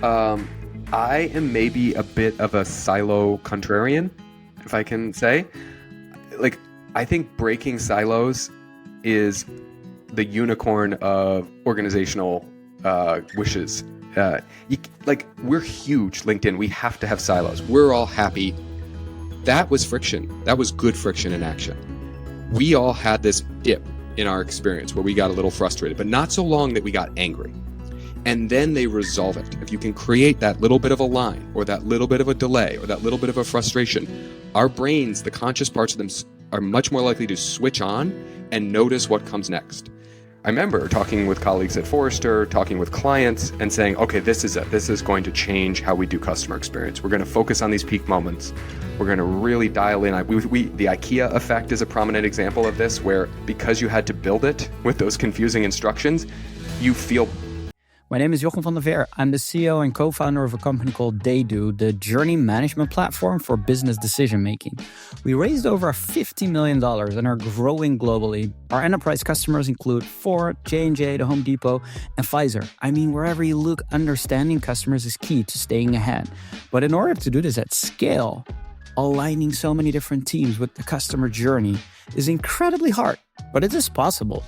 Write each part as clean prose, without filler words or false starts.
Um, I am maybe a bit of a silo contrarian, if I can say. Like, I think breaking silos is the unicorn of organizational wishes. We're huge, LinkedIn. We have to have silos. We're all happy. That was friction. That was good friction in action. We all had this dip in our experience where we got a little frustrated, but not so long that we got angry. And then they resolve it. If you can create that little bit of a line or that little bit of a delay or that little bit of a frustration, our brains, the conscious parts of them, are much more likely to switch on and notice what comes next. I remember talking with colleagues at Forrester, talking with clients and saying, okay, this is it. This is going to change how we do customer experience. We're going to focus on these peak moments. We're going to really dial in. The IKEA effect is a prominent example of this, where because you had to build it with those confusing instructions, you feel. My name is Jochem van der Veer. I'm the CEO and co-founder of a company called Theydo, the journey management platform for business decision-making. We raised over $50 million and are growing globally. Our enterprise customers include Ford, J&J, the Home Depot, and Pfizer. I mean, wherever you look, understanding customers is key to staying ahead. But in order to do this at scale, aligning so many different teams with the customer journey is incredibly hard, but it is possible.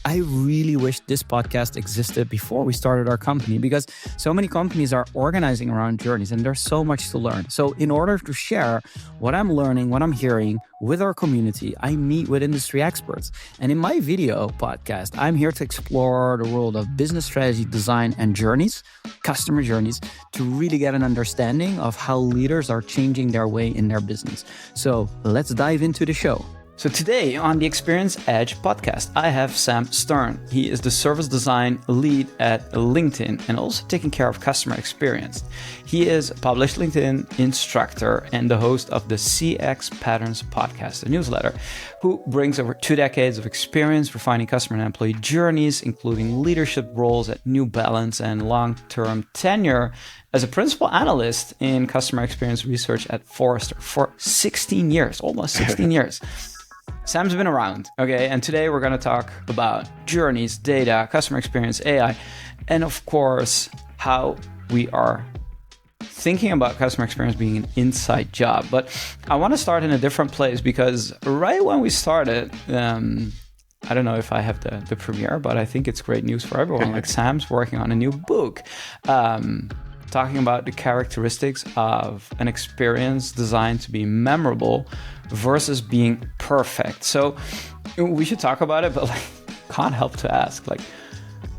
I really wish this podcast existed before we started our company, because so many companies are organizing around journeys and there's so much to learn. So in order to share what I'm learning, what I'm hearing with our community, I meet with industry experts. And in my video podcast, I'm here to explore the world of business strategy, design, and journeys, customer journeys, to really get an understanding of how leaders are changing their way in their business. So let's dive into the show. So today on the Experience Edge podcast, I have Sam Stern. He is the service design lead at LinkedIn and also taking care of customer experience. He is a published LinkedIn instructor and the host of the CX Patterns podcast, a newsletter, who brings over 2 decades of experience refining customer and employee journeys, including leadership roles at New Balance and long-term tenure as a principal analyst in customer experience research at Forrester for 16 years, almost 16 years. Sam's been around, okay? And today we're going to talk about journeys, data, customer experience, AI, and of course, how we are thinking about customer experience being an inside job. But I want to start in a different place, because right when we started, I don't know if I have the premiere, but I think it's great news for everyone. Like, Sam's working on a new book, talking about the characteristics of an experience designed to be memorable versus being perfect. So we should talk about it, but can't help to ask,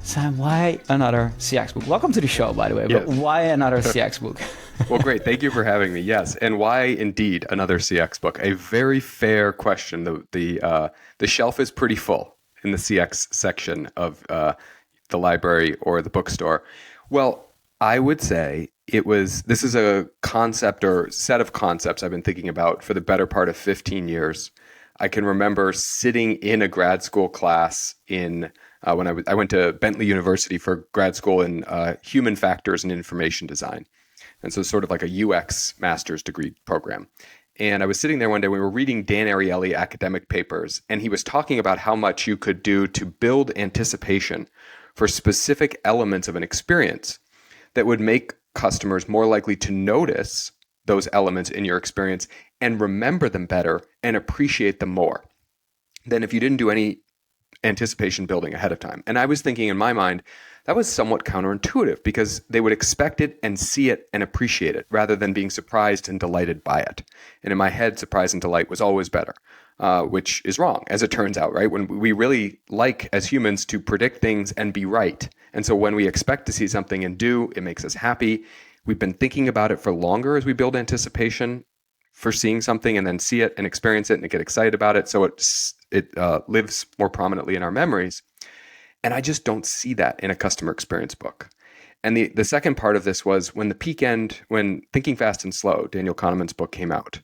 Sam, why another CX book? Welcome to the show, by the way, Yes. But why another CX book? Well, great. Thank you for having me. Yes. And why indeed another CX book? A very fair question. The shelf is pretty full in the CX section of the library or the bookstore. Well, I would say this is a concept or set of concepts I've been thinking about for the better part of 15 years. I can remember sitting in a grad school class when I went to Bentley University for grad school in human factors and information design. And so sort of like a UX master's degree program. And I was sitting there one day, we were reading Dan Ariely academic papers, and he was talking about how much you could do to build anticipation for specific elements of an experience that would make customers more likely to notice those elements in your experience and remember them better and appreciate them more than if you didn't do any anticipation building ahead of time. And I was thinking in my mind, that was somewhat counterintuitive, because they would expect it and see it and appreciate it rather than being surprised and delighted by it. And in my head, surprise and delight was always better, which is wrong, as it turns out, right? When we really like, as humans, to predict things and be right. And so when we expect to see something and do, it makes us happy. We've been thinking about it for longer as we build anticipation for seeing something and then see it and experience it and get excited about it. So it lives more prominently in our memories. And I just don't see that in a customer experience book. And the second part of this was when Thinking Fast and Slow, Daniel Kahneman's book, came out.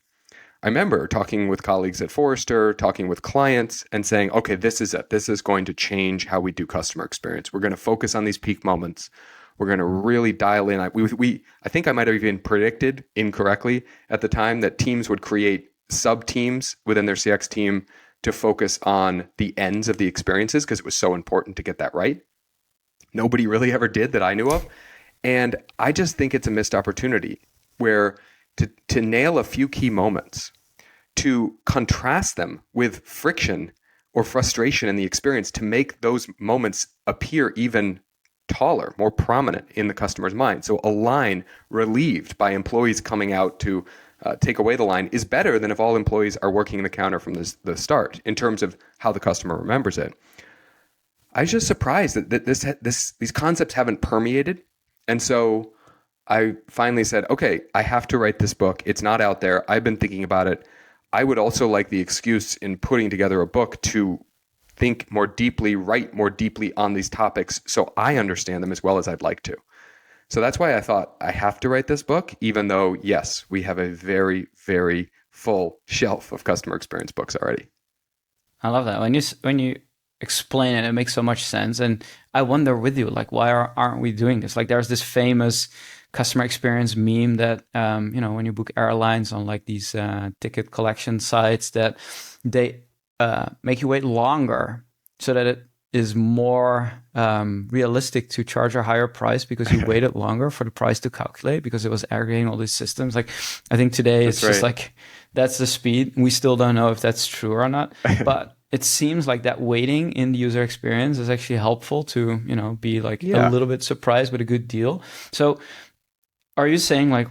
I remember talking with colleagues at Forrester, talking with clients and saying, okay, this is it. This is going to change how we do customer experience. We're going to focus on these peak moments. We're going to really dial in. I think I might have even predicted incorrectly at the time that teams would create sub-teams within their CX team to focus on the ends of the experiences, because it was so important to get that right. Nobody really ever did that I knew of. And I just think it's a missed opportunity where to nail a few key moments, to contrast them with friction or frustration in the experience, to make those moments appear even taller, more prominent in the customer's mind. So a line relieved by employees coming out to take away the line is better than if all employees are working the counter from the start in terms of how the customer remembers it. I was just surprised that these concepts haven't permeated. And so I finally said, okay, I have to write this book. It's not out there. I've been thinking about it. I would also like the excuse in putting together a book to think more deeply, write more deeply on these topics so I understand them as well as I'd like to. So that's why I thought I have to write this book, even though, yes, we have a very, very full shelf of customer experience books already. I love that. When you explain it, it makes so much sense. And I wonder with you, like, why aren't we doing this? Like, there's this famous customer experience meme that, when you book airlines on like these ticket collection sites, that they make you wait longer so that it is more realistic to charge a higher price because you waited longer for the price to calculate because it was aggregating all these systems. Like, I think today it's just like, that's the speed. We still don't know if that's true or not, but it seems like that waiting in the user experience is actually helpful to, be like a little bit surprised with a good deal. So are you saying, like,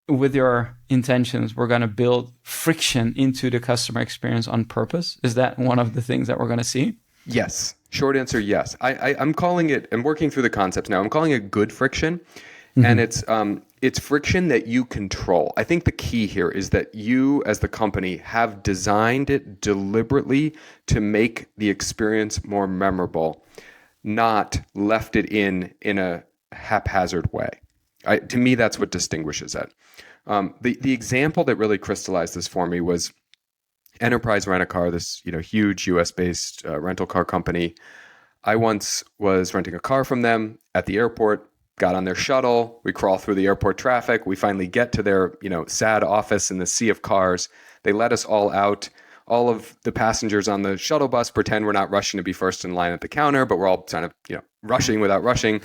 with your intentions, we're going to build friction into the customer experience on purpose? Is that one of the things that we're going to see? Yes. Short answer, yes. I'm calling it, I'm working through the concepts now. I'm calling it good friction. And it's friction that you control. I think the key here is that you as the company have designed it deliberately to make the experience more memorable, not left it in a haphazard way. To me, that's what distinguishes it. The example that really crystallized this for me was Enterprise Rent-A-Car, this huge US-based rental car company. I once was renting a car from them at the airport, got on their shuttle. We crawl through the airport traffic. We finally get to their sad office in the sea of cars. They let us all out. All of the passengers on the shuttle bus pretend we're not rushing to be first in line at the counter, but we're all kind of rushing without rushing.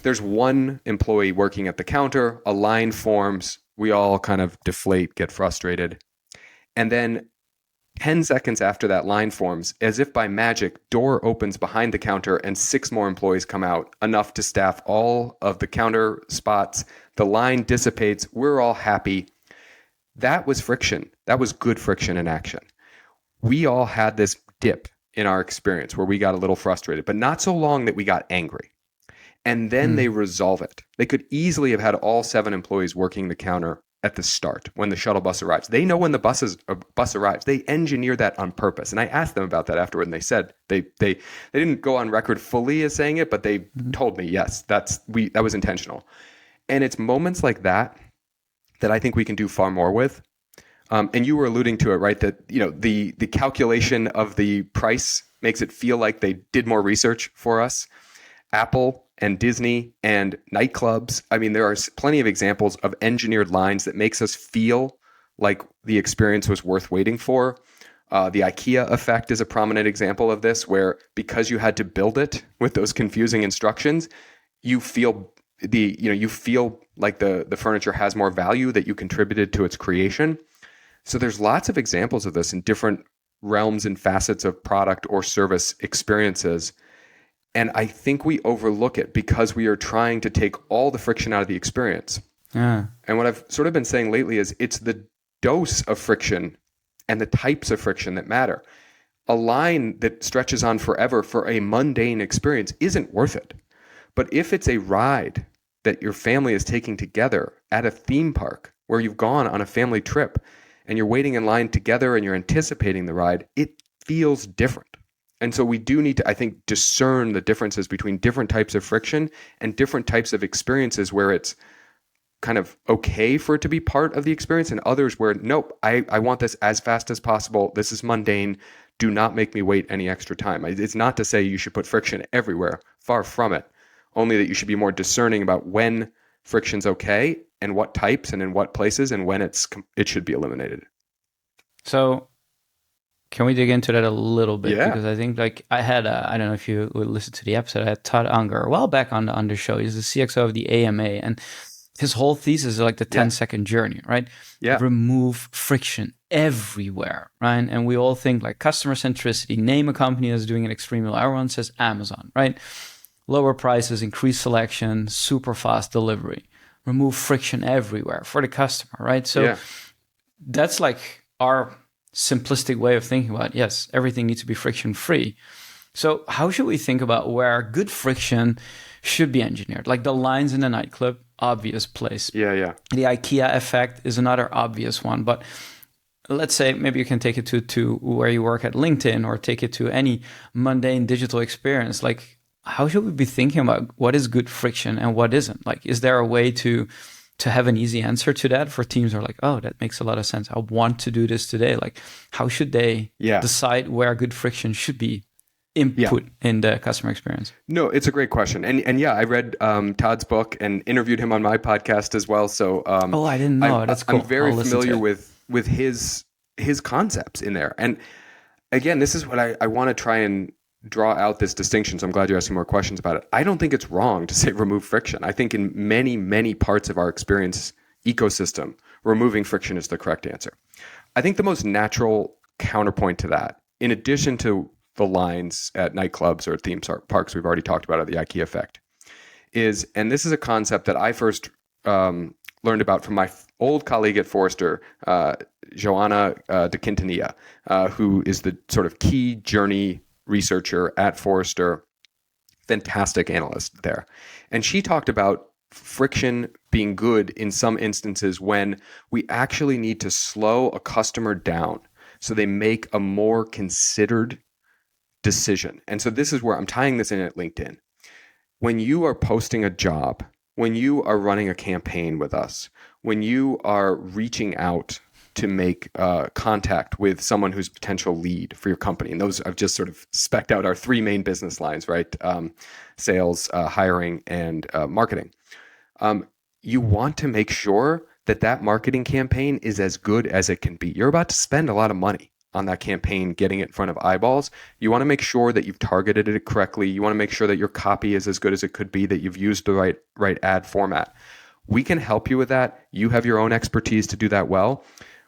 There's one employee working at the counter. A line forms. We all kind of deflate, get frustrated. And then 10 seconds after that line forms, as if by magic, door opens behind the counter and 6 more employees come out, enough to staff all of the counter spots. The line dissipates. We're all happy. That was friction. That was good friction in action. We all had this dip in our experience where we got a little frustrated, but not so long that we got angry. And then they resolve it. They could easily have had all 7 employees working the counter at the start when the shuttle bus arrives. They know when the bus arrives. They engineer that on purpose. And I asked them about that afterward, and they said they didn't go on record fully as saying it, but they told me, yes, that was intentional. And it's moments like that I think we can do far more with. And you were alluding to it, right? That the calculation of the price makes it feel like they did more research for us. Apple and Disney and nightclubs. I mean, there are plenty of examples of engineered lines that makes us feel like the experience was worth waiting for. The IKEA effect is a prominent example of this, where because you had to build it with those confusing instructions, you feel like the furniture has more value, that you contributed to its creation. So there's lots of examples of this in different realms and facets of product or service experiences. And I think we overlook it because we are trying to take all the friction out of the experience. And what I've sort of been saying lately is it's the dose of friction and the types of friction that matter. A line that stretches on forever for a mundane experience isn't worth it. But if it's a ride that your family is taking together at a theme park where you've gone on a family trip and you're waiting in line together and you're anticipating the ride, it feels different. And so we do need to, I think, discern the differences between different types of friction and different types of experiences where it's kind of okay for it to be part of the experience, and others where, nope, I want this as fast as possible. This is mundane. Do not make me wait any extra time. It's not to say you should put friction everywhere. Far from it. Only that you should be more discerning about when friction's okay and what types and in what places and when it should be eliminated. So Can we dig into that a little bit? Yeah. Because I think like I had, I don't know if you would listen to the episode, I had Todd Unger a while back on the Under show. He's the CXO of the AMA, and his whole thesis is like the Yeah. 10-second journey, right? Yeah. Remove friction everywhere, right? And we all think like customer centricity, name a company that's doing it extremely well. Everyone says Amazon, right? Lower prices, increased selection, super fast delivery. Remove friction everywhere for the customer, right? So Yeah. that's like our simplistic way of thinking about it. Yes, everything needs to be friction free. So how should we think about where good friction should be engineered? Like the lines in the nightclub, obvious place. Yeah. Yeah. The IKEA effect is another obvious one. But let's say maybe you can take it to where you work at LinkedIn, or take it to any mundane digital experience. Like how should we be thinking about what is good friction and what isn't? Like, is there a way to have an easy answer to that for teams who are like, oh, that makes a lot of sense. I want to do this today. Like, how should they decide where good friction should be input in the customer experience? No, it's a great question. And yeah, I read Todd's book and interviewed him on my podcast as well. So oh, I didn't know. That's cool. I'm very familiar with his concepts in there. And again, this is what I want to try and draw out this distinction. So I'm glad you're asking more questions about it. I don't think it's wrong to say remove friction. I think in many, many parts of our experience ecosystem, removing friction is the correct answer. I think the most natural counterpoint to that, in addition to the lines at nightclubs or theme parks we've already talked about, the IKEA effect, is, and this is a concept that I first learned about from my old colleague at Forrester, Joanna de Quintanilla, who is the sort of key journey researcher at Forrester, fantastic analyst there. And she talked about friction being good in some instances when we actually need to slow a customer down so they make a more considered decision. And so this is where I'm tying this in at LinkedIn. When you are posting a job, when you are running a campaign with us, when you are reaching out to make contact with someone who's a potential lead for your company. And those I've just sort of specced out our three main business lines, right? Sales, hiring, and marketing. You want to make sure that that marketing campaign is as good as it can be. You're about to spend a lot of money on that campaign, getting it in front of eyeballs. You want to make sure that you've targeted it correctly. You want to make sure that your copy is as good as it could be, that you've used the right ad format. We can help you with that. You have your own expertise to do that well.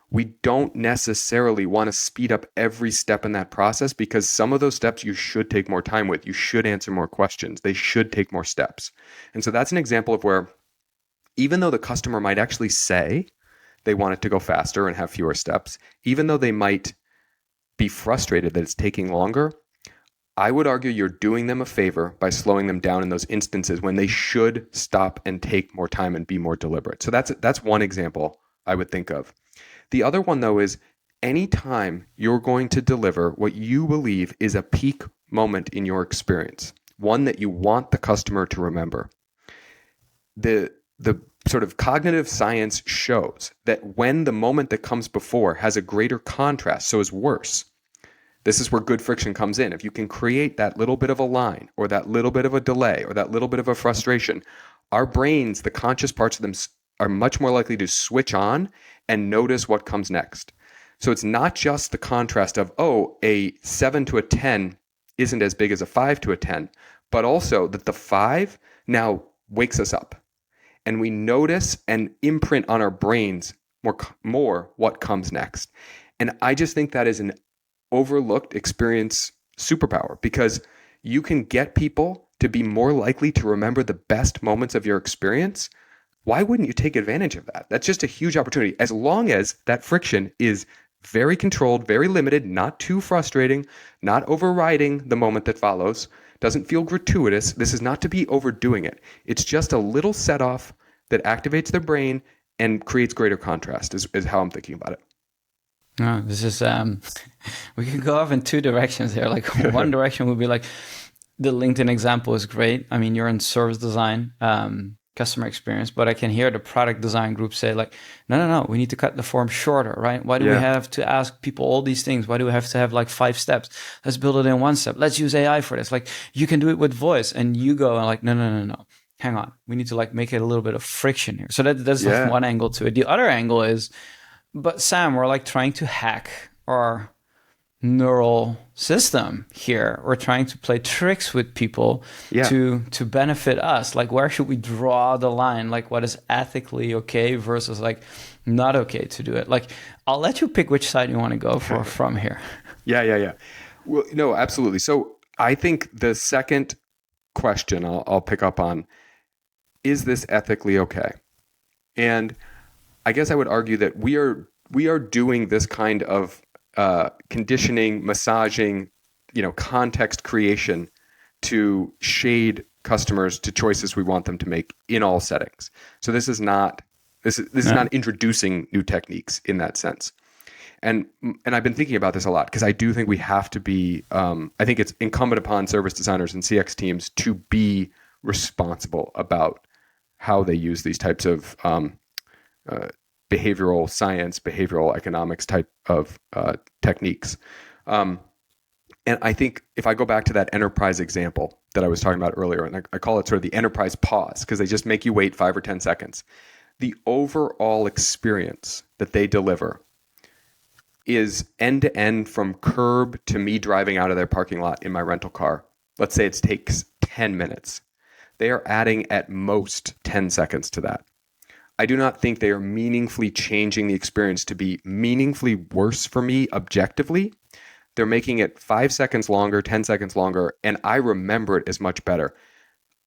We don't necessarily want to speed up every step in that process, because some of those steps you should take more time with. You should answer more questions. They should take more steps. And so that's an example of where, even though the customer might actually say they want it to go faster and have fewer steps, even though they might be frustrated that it's taking longer, I would argue you're doing them a favor by slowing them down in those instances when they should stop and take more time and be more deliberate. So that's one example I would think of. The other one, though, is anytime you're going to deliver what you believe is a peak moment in your experience, one that you want the customer to remember, the sort of cognitive science shows that when the moment that comes before has a greater contrast, so is worse, this is where good friction comes in. If you can create that little bit of a line or that little bit of a delay or that little bit of a frustration, our brains, the conscious parts of them, are much more likely to switch on and notice what comes next. So it's not just the contrast of, oh, a 7 to a 10 isn't as big as a 5 to a 10, but also that the 5 now wakes us up. And we notice and imprint on our brains more what comes next. And I just think that is an overlooked experience superpower, because you can get people to be more likely to remember the best moments of your experience. Why wouldn't you take advantage of that? That's just a huge opportunity, as long as that friction is very controlled, very limited, not too frustrating, not overriding the moment that follows, doesn't feel gratuitous. This is not to be overdoing it. It's just a little set off that activates their brain and creates greater contrast is how I'm thinking about it. No, this is, we can go off in two directions here. Like one direction would be like, the LinkedIn example is great. I mean, you're in service design, customer experience, but I can hear the product design group say like, no, we need to cut the form shorter, right? Why do we have to ask people all these things? Why do we have to have like 5 steps? Let's build it in 1 step. Let's use AI for this. Like, you can do it with voice, and you go and like, no. Hang on. We need to like make it a little bit of friction here. So that's like one angle to it. The other angle is, but Sam, we're like trying to hack our neural system here. We're trying to play tricks with people Yeah. to benefit us. Like, where should we draw the line? Like, what is ethically okay versus like not okay to do it? Like, I'll let you pick which side you want to go for from here. Yeah. Well, no, absolutely. So I think the second question I'll pick up on, is this ethically okay? And I guess I would argue that we are doing this kind of conditioning, massaging, context creation to shade customers to choices we want them to make in all settings. So this is not introducing new techniques in that sense. And I've been thinking about this a lot because I do think we have to be. I think it's incumbent upon service designers and CX teams to be responsible about how they use these types of behavioral science, behavioral economics type of techniques. And I think if I go back to that enterprise example that I was talking about earlier, and I call it sort of the enterprise pause because they just make you wait 5 or 10 seconds. The overall experience that they deliver is end to end from curb to me driving out of their parking lot in my rental car. Let's say it takes 10 minutes. They are adding at most 10 seconds to that. I do not think they are meaningfully changing the experience to be meaningfully worse for me objectively. They're making it 5 seconds longer, 10 seconds longer, and I remember it as much better.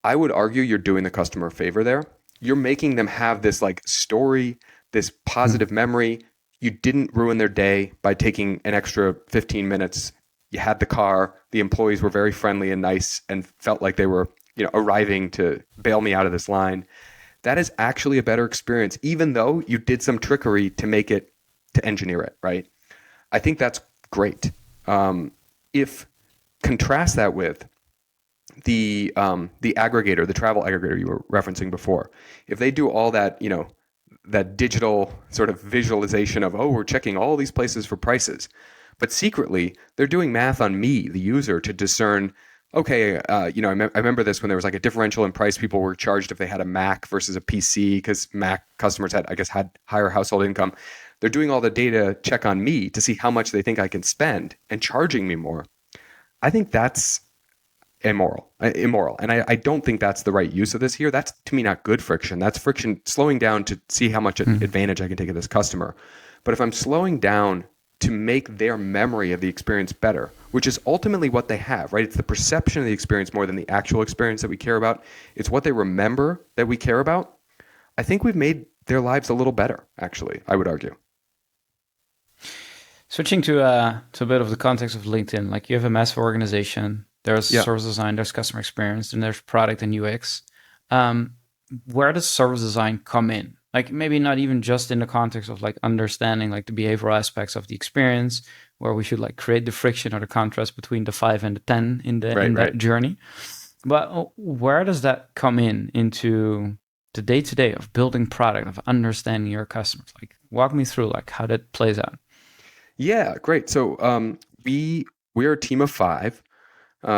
I would argue you're doing the customer a favor there. You're making them have this like story, this positive memory. You didn't ruin their day by taking an extra 15 minutes. You had the car. The employees were very friendly and nice and felt like they were, arriving to bail me out of this line. That is actually a better experience, even though you did some trickery to engineer it, right? I think that's great. If contrast that with the aggregator, the travel aggregator you were referencing before, if they do all that, that digital sort of visualization of, we're checking all these places for prices, but secretly they're doing math on me, the user, to discern, okay, I remember this when there was like a differential in price. People were charged if they had a Mac versus a PC because Mac customers had higher household income. They're doing all the data check on me to see how much they think I can spend and charging me more. I think that's immoral. And I don't think that's the right use of this here. That's, to me, not good friction. That's friction slowing down to see how much advantage I can take of this customer. But if I'm slowing down to make their memory of the experience better, which is ultimately what they have, right? It's the perception of the experience more than the actual experience that we care about. It's what they remember that we care about. I think we've made their lives a little better, actually, I would argue. Switching to a bit of the context of LinkedIn, like you have a massive organization, there's service design, there's customer experience, and there's product and UX. Where does service design come in? Like maybe not even just in the context of like understanding like the behavioral aspects of the experience, where we should like create the friction or the contrast between the 5 and the 10 in that journey. But where does that come into the day-to-day of building product, of understanding your customers? Like walk me through like how that plays out. Yeah, great. So we're a team of 5.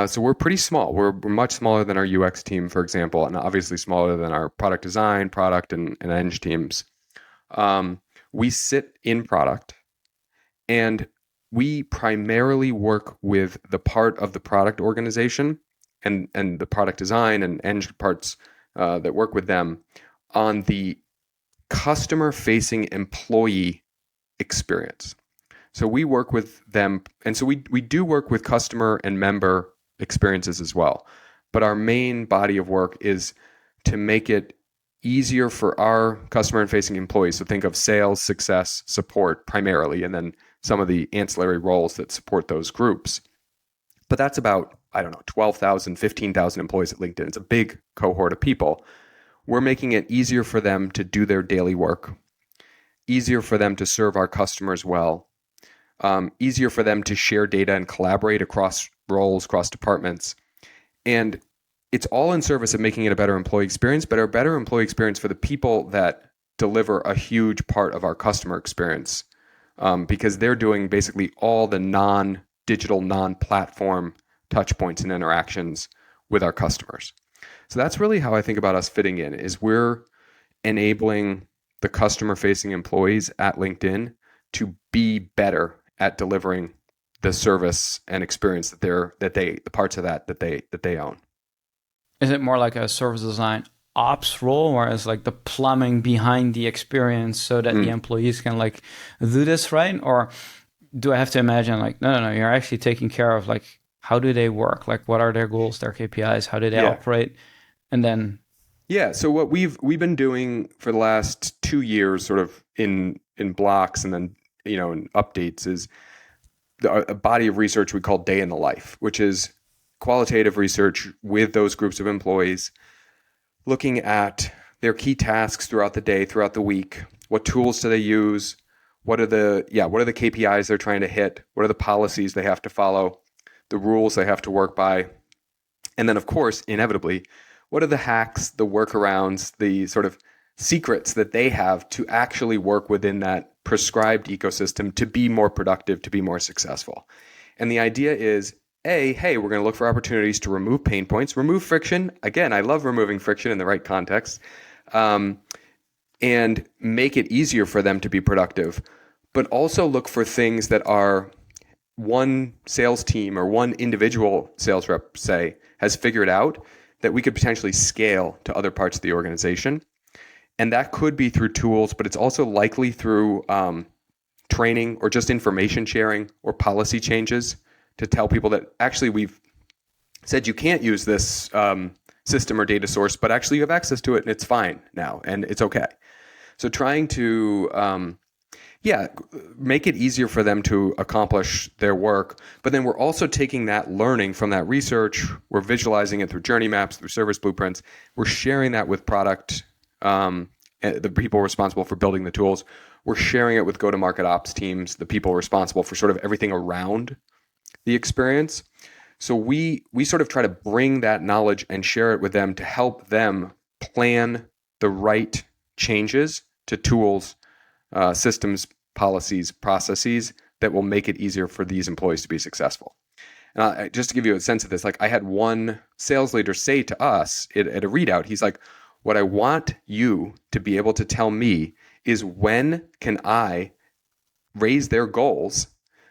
So we're pretty small. We're much smaller than our UX team, for example, and obviously smaller than our product design, product, and eng teams. We sit in product, and we primarily work with the part of the product organization and the product design and eng parts that work with them on the customer-facing employee experience. So we work with them, and so we do work with customer and member experiences as well. But our main body of work is to make it easier for our customer and facing employees. So think of sales, success, support primarily, and then some of the ancillary roles that support those groups. But that's about, 12,000, 15,000 employees at LinkedIn. It's a big cohort of people. We're making it easier for them to do their daily work, easier for them to serve our customers well, easier for them to share data and collaborate across roles, across departments. And it's all in service of making it a better employee experience, but a better employee experience for the people that deliver a huge part of our customer experience, because they're doing basically all the non-digital, non-platform touch points and interactions with our customers. So that's really how I think about us fitting in, is we're enabling the customer-facing employees at LinkedIn to be better at delivering the service and experience the parts of that they own. Is it more like a service design ops role, or is like the plumbing behind the experience so that the employees can like do this right? Or do I have to imagine like, no, you're actually taking care of like, how do they work? Like, what are their goals, their KPIs? How do they operate? And then so what we've been doing for the last 2 years, sort of in blocks and then in updates, is a body of research we call Day in the Life, which is qualitative research with those groups of employees, looking at their key tasks throughout the day, throughout the week. What tools do they use? What are the KPIs they're trying to hit? What are the policies they have to follow? The rules they have to work by? And then, of course, inevitably, what are the hacks, the workarounds, the sort of secrets that they have to actually work within that prescribed ecosystem to be more productive, to be more successful? And the idea is, hey, we're going to look for opportunities to remove pain points, remove friction. Again, I love removing friction in the right context, and make it easier for them to be productive. But also look for things that are one sales team or one individual sales rep, say, has figured out that we could potentially scale to other parts of the organization. And that could be through tools, but it's also likely through training or just information sharing or policy changes to tell people that actually we've said you can't use this system or data source, but actually you have access to it and it's fine now and it's okay. So trying to make it easier for them to accomplish their work. But then we're also taking that learning from that research, we're visualizing it through journey maps, through service blueprints, we're sharing that with product, the people responsible for building the tools. We're sharing it with go-to-market ops teams, the people responsible for sort of everything around the experience. So we sort of try to bring that knowledge and share it with them to help them plan the right changes to tools, systems, policies, processes that will make it easier for these employees to be successful. And just to give you a sense of this, like I had one sales leader say to us at a readout, he's like, what I want you to be able to tell me is when can I raise their goals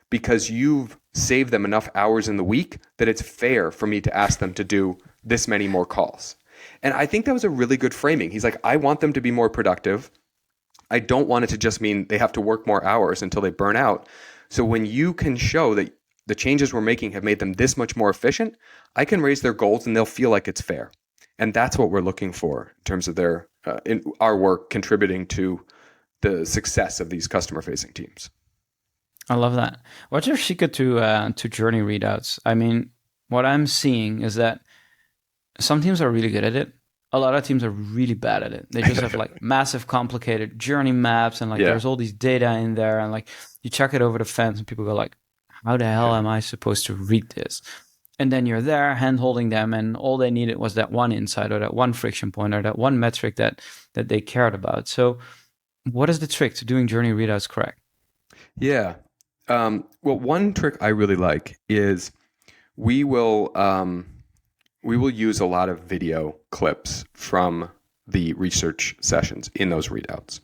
because you've saved them enough hours in the week that it's fair for me to ask them to do this many more calls. And I think that was a really good framing. He's like, I want them to be more productive. I don't want it to just mean they have to work more hours until they burn out. So when you can show that the changes we're making have made them this much more efficient, I can raise their goals and they'll feel like it's fair. And that's what we're looking for in terms of their in our work contributing to the success of these customer-facing teams. I love that. What's your secret to journey readouts? I mean, what I'm seeing is that some teams are really good at it. A lot of teams are really bad at it. They just have like massive, complicated journey maps, and like there's all these data in there, and like you check it over the fence, and people go like, "How the hell am I supposed to read this?" And then you're there hand holding them, and all they needed was that one insight or that one friction point or that one metric that they cared about. So, what is the trick to doing journey readouts correct? Yeah. Well, one trick I really like is we will use a lot of video clips from the research sessions in those readouts.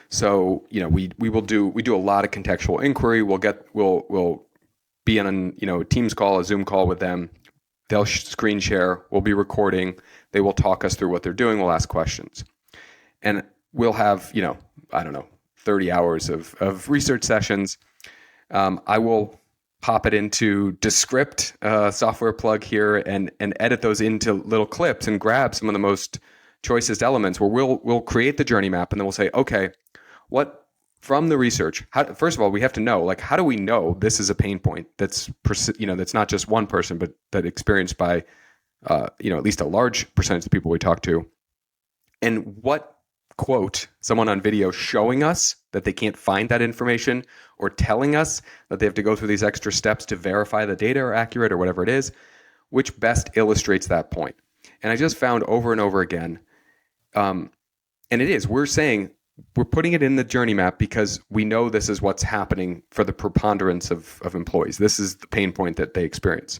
So, we do a lot of contextual inquiry. We'll be on a Teams call, a Zoom call with them. They'll screen share. We'll be recording. They will talk us through what they're doing. We'll ask questions, and we'll have 30 hours of research sessions. I will pop it into Descript software plug here and edit those into little clips and grab some of the most choicest elements where we'll create the journey map, and then we'll say, okay, what from the research, first of all, we have to know, like, how do we know this is a pain point that's that's not just one person, but that experienced by at least a large percentage of the people we talk to, and what quote someone on video showing us that they can't find that information or telling us that they have to go through these extra steps to verify the data are accurate or whatever it is, which best illustrates that point. And I just found over and over again, and we're putting it in the journey map because we know this is what's happening for the preponderance of employees. This is the pain point that they experience.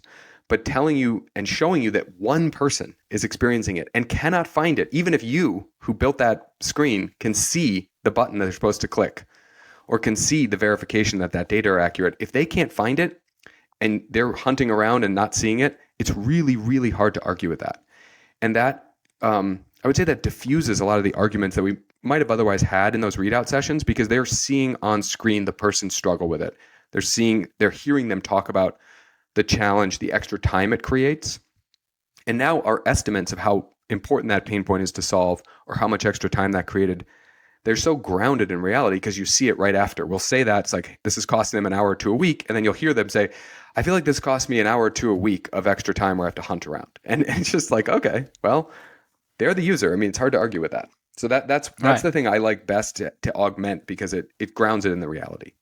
But telling you and showing you that one person is experiencing it and cannot find it, even if you who built that screen can see the button that they're supposed to click or can see the verification that data are accurate, if they can't find it, and they're hunting around and not seeing it, it's really, really hard to argue with that. And that, I would say that diffuses a lot of the arguments that we might have otherwise had in those readout sessions, because they're seeing on screen the person struggle with it. They're hearing them talk about the challenge, the extra time it creates. And now our estimates of how important that pain point is to solve, or how much extra time that created, they're so grounded in reality because you see it right after. We'll say that it's like, this is costing them an hour or two a week. And then you'll hear them say, I feel like this cost me an hour or two a week of extra time where I have to hunt around. And it's just like, okay, well, they're the user. I mean, it's hard to argue with that. So that's Right. the thing I like best to augment, because it grounds it in the reality.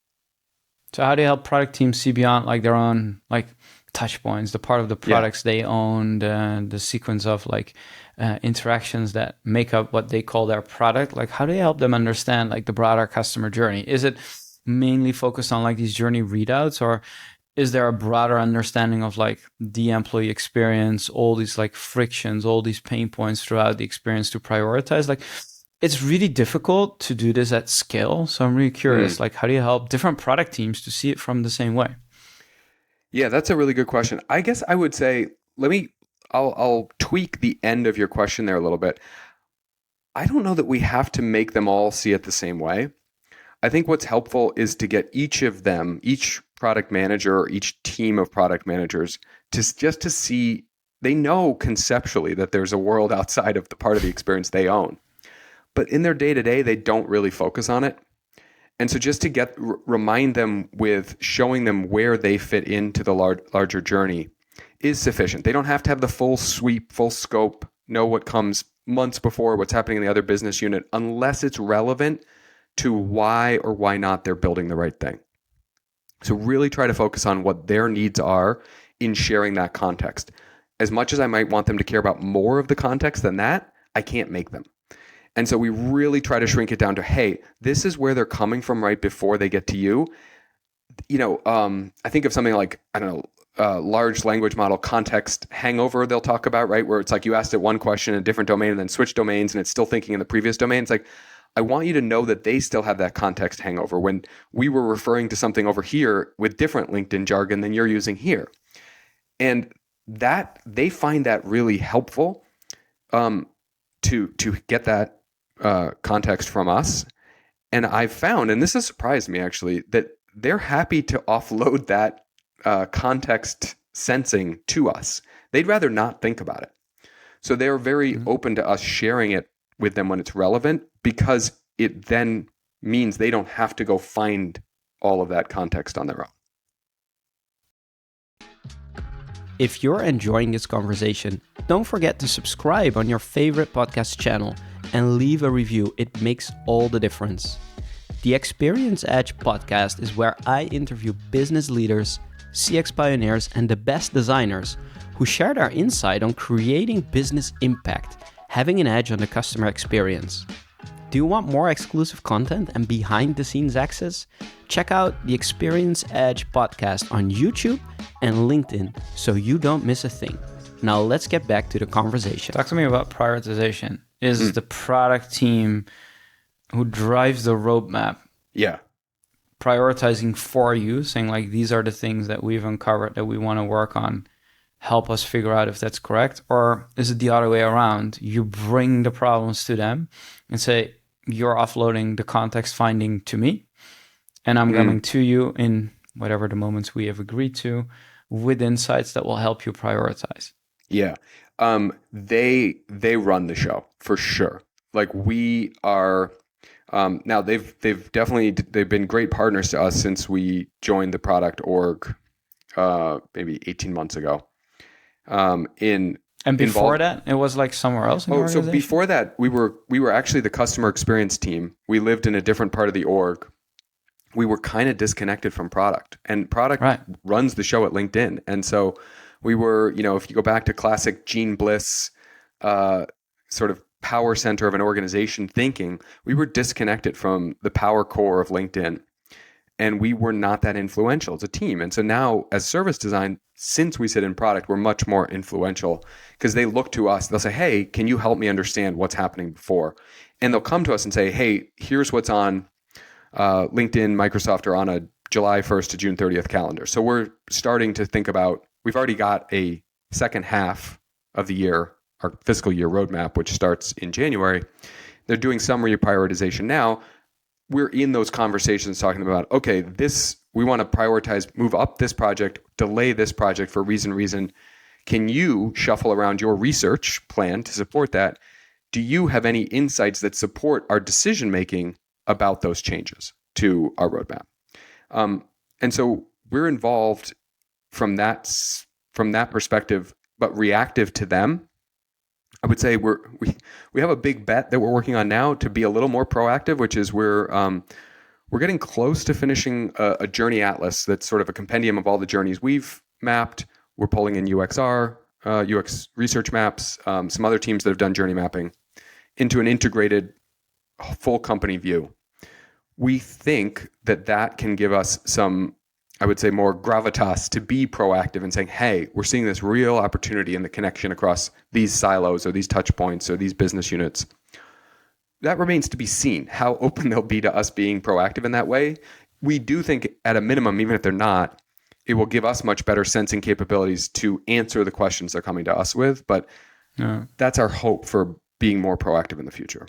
So how do you help product teams see beyond like their own like touch points, the part of the products they own, the sequence of like interactions that make up what they call their product? Like, how do you help them understand like the broader customer journey? Is it mainly focused on like these journey readouts, or is there a broader understanding of like the employee experience, all these like frictions, all these pain points throughout the experience to prioritize? Like, it's really difficult to do this at scale. So I'm really curious, like, how do you help different product teams to see it from the same way? Yeah, that's a really good question. I guess I would say, I'll tweak the end of your question there a little bit. I don't know that we have to make them all see it the same way. I think what's helpful is to get each of them, each product manager or each team of product managers, to see, they know conceptually that there's a world outside of the part of the experience they own. But in their day-to-day, they don't really focus on it. And so just to remind them with showing them where they fit into the larger journey is sufficient. They don't have to have the full sweep, full scope, know what comes months before, what's happening in the other business unit, unless it's relevant to why or why not they're building the right thing. So really try to focus on what their needs are in sharing that context. As much as I might want them to care about more of the context than that, I can't make them. And so we really try to shrink it down to, hey, this is where they're coming from right before they get to you. I think of something like, I don't know, large language model context hangover they'll talk about, right? Where it's like you asked it one question in a different domain and then switch domains and it's still thinking in the previous domain. It's like, I want you to know that they still have that context hangover when we were referring to something over here with different LinkedIn jargon than you're using here. And that they find that really helpful to get that context from us. And I've found, and this has surprised me actually, that they're happy to offload that context sensing to us. They'd rather not think about it. So they're very open to us sharing it with them when it's relevant, because it then means they don't have to go find all of that context on their own. If you're enjoying this conversation, don't forget to subscribe on your favorite podcast channel and leave a review. It makes all the difference. The Experience Edge podcast is where I interview business leaders, CX pioneers, and the best designers who share their insight on creating business impact, having an edge on the customer experience. Do you want more exclusive content and behind-the-scenes access? Check out the Experience Edge podcast on YouTube and LinkedIn so you don't miss a thing. Now let's get back to the conversation. Talk to me about prioritization. Is the product team who drives the roadmap prioritizing for you, saying like, these are the things that we've uncovered that we want to work on, help us figure out if that's correct? Or is it the other way around? You bring the problems to them and say, you're offloading the context finding to me, and I'm coming to you in whatever the moments we have agreed to with insights that will help you prioritize. Yeah. They run the show for sure. Like we are, now they've been great partners to us since we joined the product org, maybe 18 months ago. And before that, it was like somewhere else in the organization? So before that, we were actually the customer experience team. We lived in a different part of the org. We were kind of disconnected from product, and product runs the show at LinkedIn. And so we were, if you go back to classic Gene Bliss, sort of power center of an organization thinking, we were disconnected from the power core of LinkedIn. And we were not that influential as a team. And so now as service design, since we sit in product, we're much more influential because they look to us. They'll say, hey, can you help me understand what's happening before? And they'll come to us and say, hey, here's what's on LinkedIn, Microsoft, or on a July 1st to June 30th calendar. So we're starting to think about, we've already got a second half of the year, our fiscal year roadmap, which starts in January. They're doing some reprioritization now. We're in those conversations talking about, okay, we want to prioritize, move up this project, delay this project for reason. Can you shuffle around your research plan to support that? Do you have any insights that support our decision making about those changes to our roadmap? And so we're involved from that perspective, but reactive to them. I would say we have a big bet that we're working on now to be a little more proactive, which is we're getting close to finishing a journey atlas that's sort of a compendium of all the journeys we've mapped. We're pulling in UX research maps, some other teams that have done journey mapping into an integrated full company view. We think that can give us some, I would say, more gravitas to be proactive and saying, hey, we're seeing this real opportunity in the connection across these silos or these touch points or these business units. That remains to be seen, how open they'll be to us being proactive in that way. We do think at a minimum, even if they're not, it will give us much better sensing capabilities to answer the questions they're coming to us with. But that's our hope for being more proactive in the future.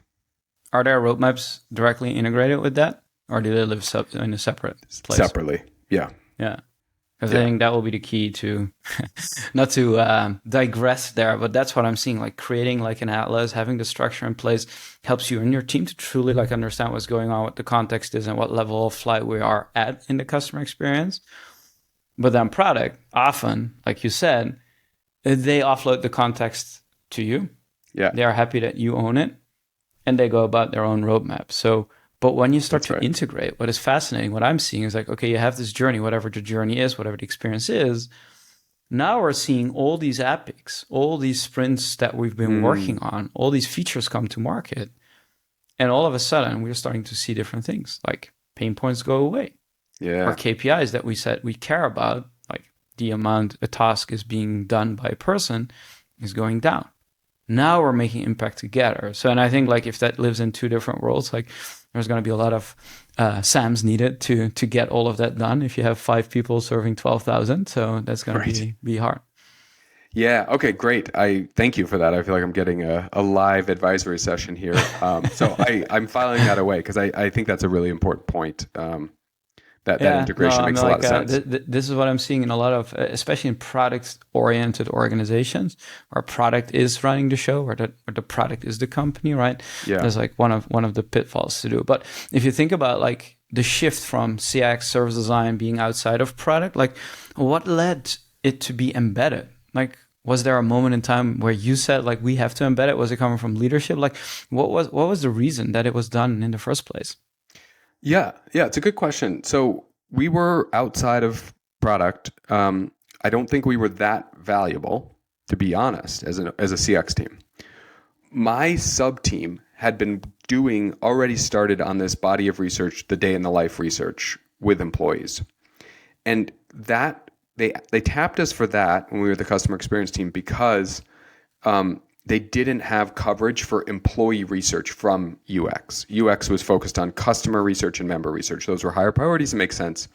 Are there roadmaps directly integrated with that? Or do they live in a separate place? Separately, yeah. Yeah. Because I think that will be the key to, not to digress there, but that's what I'm seeing. Like creating like an atlas, having the structure in place helps you and your team to truly like understand what's going on, what the context is, and what level of flight we are at in the customer experience. But then product, often, like you said, they offload the context to you. Yeah. They are happy that you own it, and they go about their own roadmap. So, but when you start to integrate, what is fascinating, what I'm seeing is like, okay, you have this journey, whatever the journey is, whatever the experience is. Now we're seeing all these epics, all these sprints that we've been working on, all these features come to market. And all of a sudden, we're starting to see different things, like pain points go away. Yeah. Or KPIs that we said we care about, like the amount a task is being done by a person, is going down. Now we're making impact together. So, and I think like if that lives in two different worlds, like there's going to be a lot of SAMs needed to get all of that done. If you have 5 people serving 12,000, so that's going to be hard. Yeah. Okay. Great. I thank you for that. I feel like I'm getting a live advisory session here. So I'm filing that away because I think that's a really important point. That integration makes a lot of sense. This is what I'm seeing in a lot of, especially in product-oriented organizations, where product is running the show, where the product is the company, right? Yeah. That's like one of the pitfalls to do. But if you think about like the shift from CX service design being outside of product, like what led it to be embedded? Like, was there a moment in time where you said like we have to embed it? Was it coming from leadership? Like, what was the reason that it was done in the first place? Yeah, it's a good question. So we were outside of product. I don't think we were that valuable, to be honest, as a CX team. My sub team had been already started on this body of research, the day in the life research with employees, and that they tapped us for that when we were the customer experience team because they didn't have coverage for employee research from UX. UX was focused on customer research and member research. Those were higher priorities and make sense.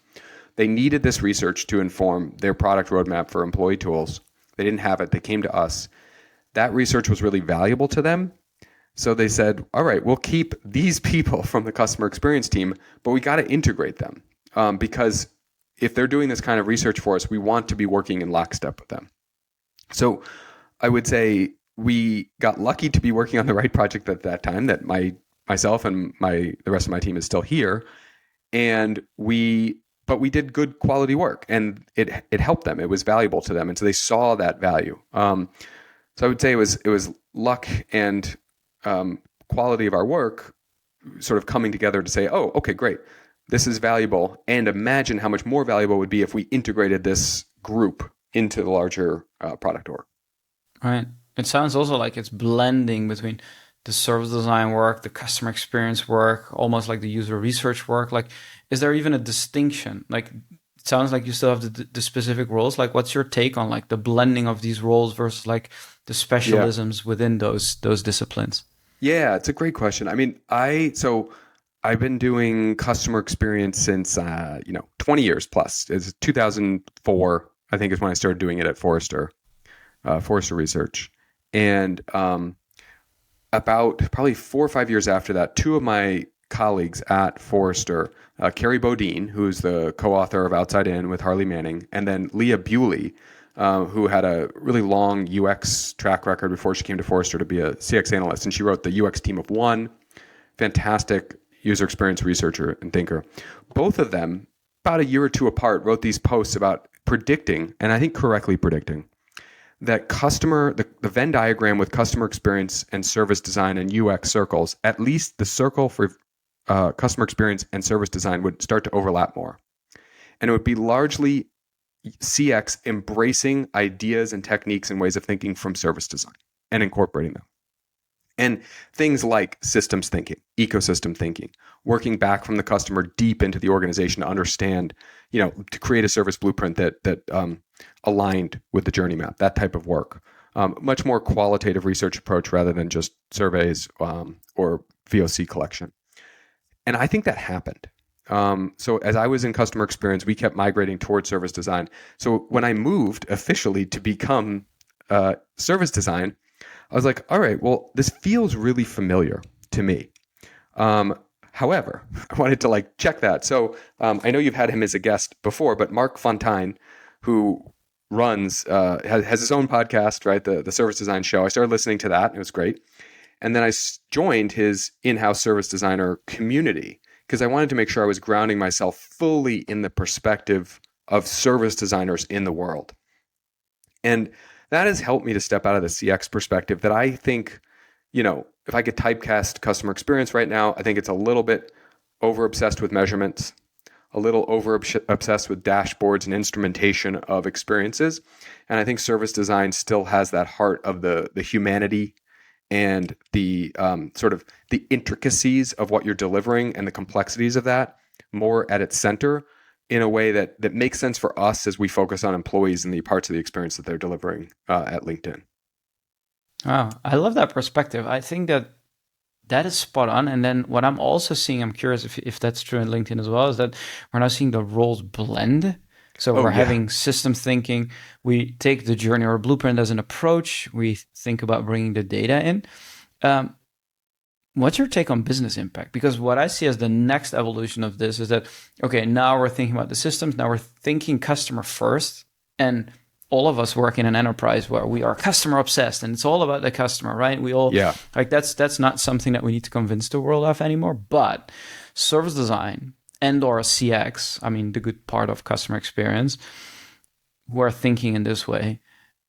They needed this research to inform their product roadmap for employee tools. They didn't have it. They came to us. That research was really valuable to them. So they said, all right, we'll keep these people from the customer experience team, but we got to integrate them because if they're doing this kind of research for us, we want to be working in lockstep with them. So I would say we got lucky to be working on the right project at that time, that myself and the rest of my team is still here. But we did good quality work and it helped them. It was valuable to them. And so they saw that value. So I would say it was luck and quality of our work sort of coming together to say, oh, okay, great. This is valuable. And imagine how much more valuable it would be if we integrated this group into the larger product org. Right. It sounds also like it's blending between the service design work, the customer experience work, almost like the user research work. Like, is there even a distinction? Like, it sounds like you still have the specific roles. Like, what's your take on like the blending of these roles versus like the specialisms within those disciplines? Yeah, it's a great question. I mean, so I've been doing customer experience since 20 years plus. It's 2004, I think, is when I started doing it at Forrester Research, and about probably 4 or 5 years after that, two of my colleagues at Forrester, Carrie Bodine, who's the co-author of Outside In with Harley Manning, and then Leah Bewley, who had a really long UX track record before she came to Forrester to be a CX analyst, and she wrote the UX Team of One. Fantastic user experience researcher and thinker. Both of them, about a year or two apart, wrote these posts about predicting, and I think correctly predicting, that the Venn diagram with customer experience and service design and UX circles, at least the circle for customer experience and service design would start to overlap more. And it would be largely CX embracing ideas and techniques and ways of thinking from service design and incorporating them. And things like systems thinking, ecosystem thinking, working back from the customer deep into the organization to understand, to create a service blueprint that aligned with the journey map, that type of work. Much more qualitative research approach rather than just surveys or VOC collection. And I think that happened. So as I was in customer experience, we kept migrating towards service design. So when I moved officially to become service design, I was like, all right, well, this feels really familiar to me. However, I wanted to check that. So I know you've had him as a guest before, but Mark Fontaine, who runs, has his own podcast, right? The Service Design Show. I started listening to that. And it was great. And then I joined his in-house service designer community because I wanted to make sure I was grounding myself fully in the perspective of service designers in the world. And that has helped me to step out of the CX perspective that I think, if I could typecast customer experience right now, I think it's a little bit over obsessed with measurements, a little over obsessed with dashboards and instrumentation of experiences. And I think service design still has that heart of the humanity and the sort of the intricacies of what you're delivering and the complexities of that more at its center, in a way that makes sense for us as we focus on employees and the parts of the experience that they're delivering at LinkedIn. Oh, I love that perspective. I think that is spot on. And then what I'm also seeing, I'm curious if that's true in LinkedIn as well, is that we're now seeing the roles blend. So we're having system thinking. We take the journey or blueprint as an approach. We think about bringing the data in. What's your take on business impact? Because what I see as the next evolution of this is that, okay, now we're thinking about the systems. Now we're thinking customer first. And all of us work in an enterprise where we are customer obsessed and it's all about the customer, right? We all, that's not something that we need to convince the world of anymore. But service design and or CX, I mean, the good part of customer experience, who are thinking in this way,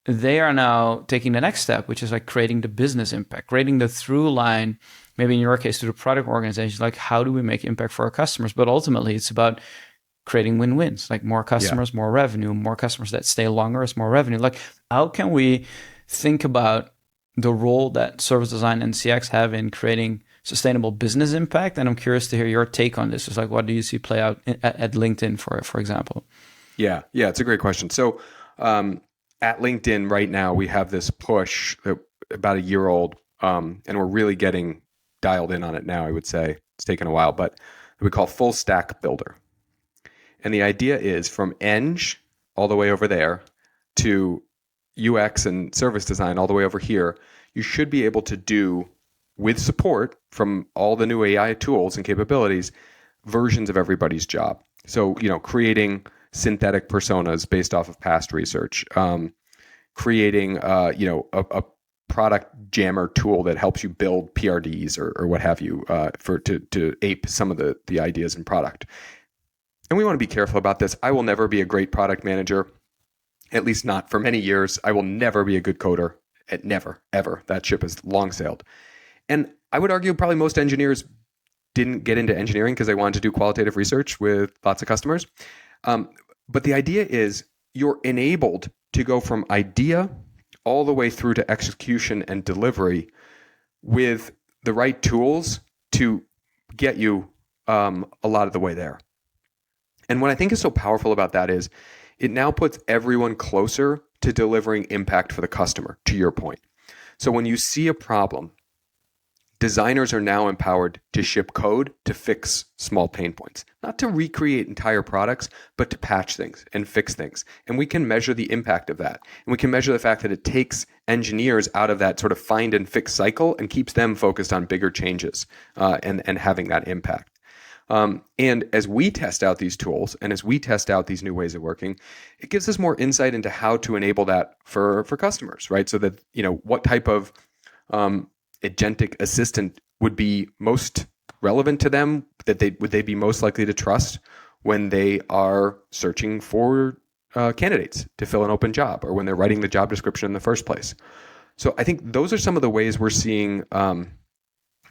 they are now taking the next step, which is creating the business impact, creating the through line, maybe in your case to the product organization, how do we make impact for our customers? But ultimately it's about creating win-wins, more customers, more revenue, more customers that stay longer is more revenue. How can we think about the role that service design and CX have in creating sustainable business impact? And I'm curious to hear your take on this. It's what do you see play out at LinkedIn, for example? Yeah, it's a great question. So at LinkedIn right now, we have this push about a year old, and we're really getting dialed in on it now, I would say. It's taken a while, but we call full stack builder. And the idea is from Eng all the way over there to UX and service design all the way over here, you should be able to do, with support from all the new AI tools and capabilities, versions of everybody's job. So, creating synthetic personas based off of past research, creating, a product jammer tool that helps you build PRDs or what have you, to ape some of the ideas in product. And we want to be careful about this. I will never be a great product manager, at least not for many years. I will never be a good coder. Never, ever. That ship has long sailed. And I would argue probably most engineers didn't get into engineering because they wanted to do qualitative research with lots of customers. But the idea is you're enabled to go from idea all the way through to execution and delivery with the right tools to get you a lot of the way there. And what I think is so powerful about that is it now puts everyone closer to delivering impact for the customer, to your point. So when you see a problem, designers are now empowered to ship code to fix small pain points, not to recreate entire products, but to patch things and fix things. And we can measure the impact of that. And we can measure the fact that it takes engineers out of that sort of find and fix cycle and keeps them focused on bigger changes and having that impact. And as we test out these tools and as we test out these new ways of working, it gives us more insight into how to enable that for customers, right? So that, what type of agentic assistant would be most relevant to them, would they be most likely to trust when they are searching for candidates to fill an open job, or when they're writing the job description in the first place. So I think those are some of the ways we're seeing an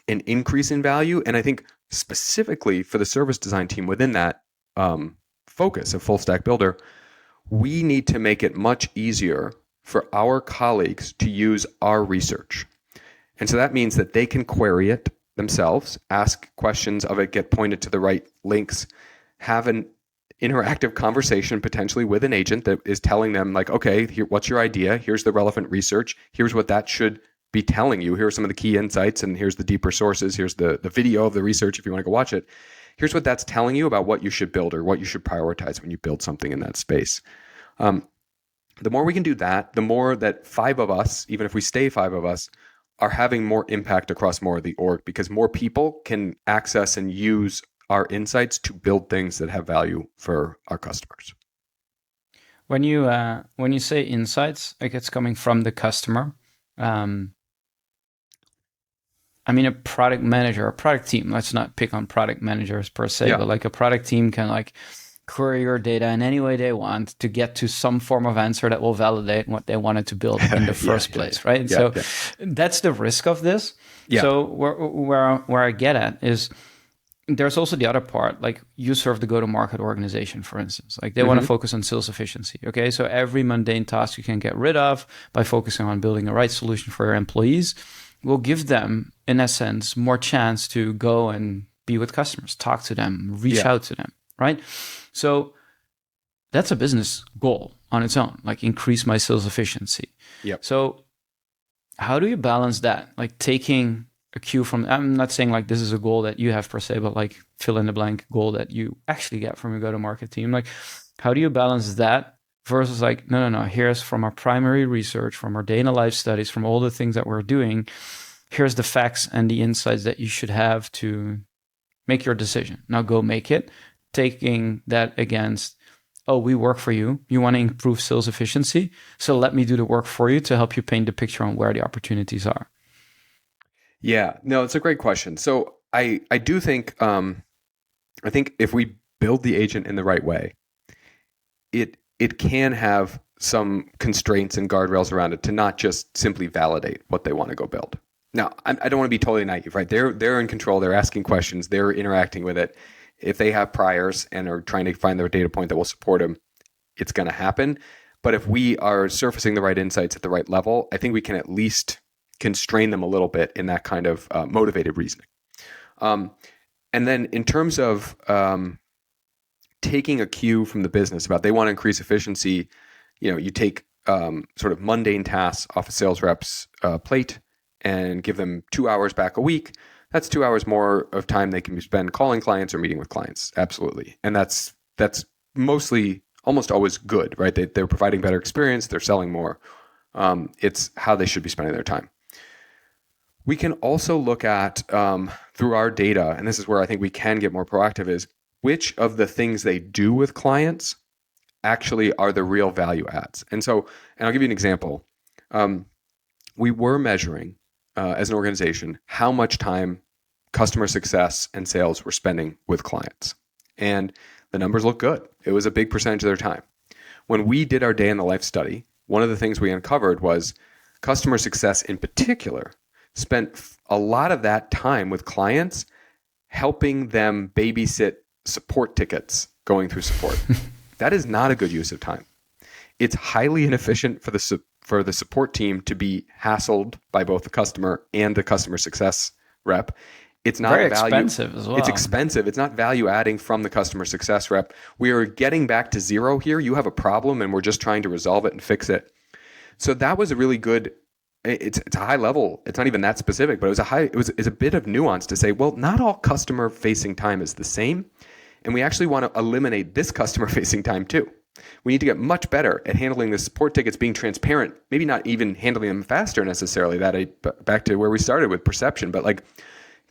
increase in value. And I think specifically for the service design team within that focus of full stack builder, we need to make it much easier for our colleagues to use our research. And so that means that they can query it themselves, ask questions of it, get pointed to the right links, have an interactive conversation potentially with an agent that is telling them, like, okay, here, what's your idea? Here's the relevant research. Here's what that should be telling you. Here are some of the key insights, and here's the deeper sources. Here's the video of the research if you want to go watch it. Here's what that's telling you about what you should build or what you should prioritize when you build something in that space. The more we can do that, the more that 5 of us, even if we stay 5 of us, are having more impact across more of the org, because more people can access and use our insights to build things that have value for our customers. When you say insights, like it's coming from the customer, I mean, a product manager, a product team, let's not pick on product managers per se, but like a product team can like query your data in any way they want to get to some form of answer that will validate what they wanted to build in the first place, right? So that's the risk of this. So where I get at is there's also the other part, like you serve the go-to-market organization, for instance, like they want to focus on sales efficiency. Okay. So every mundane task you can get rid of by focusing on building the right solution for your employees will give them, in a sense, more chance to go and be with customers, talk to them, reach out to them, right? So that's a business goal on its own, like increase my sales efficiency. So how do you balance that? Like taking a cue from, I'm not saying like this is a goal that you have per se, but like fill in the blank goal that you actually get from your go-to-market team. Like, how do you balance that versus like, no, here's from our primary research, from our day in the life studies, from all the things that we're doing, here's the facts and the insights that you should have to make your decision. Now go make it. Taking that against, oh, we work for you. You want to improve sales efficiency. So let me do the work for you to help you paint the picture on where the opportunities are. Yeah, no, it's a great question. So I do think, I think if we build the agent in the right way, it can have some constraints and guardrails around it to not just simply validate what they want to go build. Now, I don't want to be totally naive, right? They're in control. They're asking questions. They're interacting with it. If they have priors and are trying to find their data point that will support them, it's going to happen. But if we are surfacing the right insights at the right level, I think we can at least constrain them a little bit in that kind of motivated reasoning. And then in terms of taking a cue from the business about they want to increase efficiency, you take sort of mundane tasks off a sales rep's plate and give them 2 hours back a week. That's 2 hours more of time they can spend calling clients or meeting with clients. Absolutely. And that's mostly almost always good, right? They're providing better experience. They're selling more. It's how they should be spending their time. We can also look at through our data, and this is where I think we can get more proactive, is which of the things they do with clients actually are the real value adds. And I'll give you an example. We were measuring as an organization how much time customer success and sales were spending with clients. And the numbers look good. It was a big percentage of their time. When we did our day in the life study, one of the things we uncovered was customer success in particular spent a lot of that time with clients helping them babysit support tickets going through support. That is not a good use of time. It's highly inefficient for the support team to be hassled by both the customer and the customer success rep. It's not very expensive as well. It's expensive. It's not value adding from the customer success rep. We are getting back to zero here. You have a problem and we're just trying to resolve it and fix it. So that was a really good it's a high level. It's not even that specific, but it's a bit of nuance to say, well, not all customer facing time is the same, and we actually want to eliminate this customer facing time too. We need to get much better at handling the support tickets, being transparent, maybe not even handling them faster necessarily. Back to where we started with perception, but like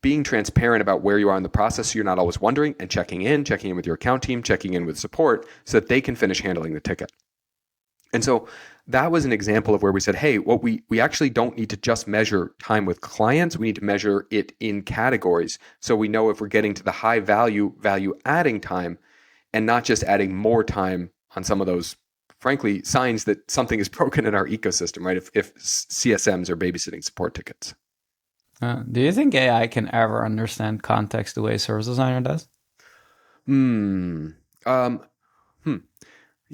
being transparent about where you are in the process so you're not always wondering, and checking in with your account team, checking in with support so that they can finish handling the ticket. And so that was an example of where we said, hey, what we actually don't need to just measure time with clients. We need to measure it in categories so we know if we're getting to the high value adding time and not just adding more time on some of those, frankly, signs that something is broken in our ecosystem, right? If CSMs are babysitting support tickets. Do you think AI can ever understand context the way a service designer does? You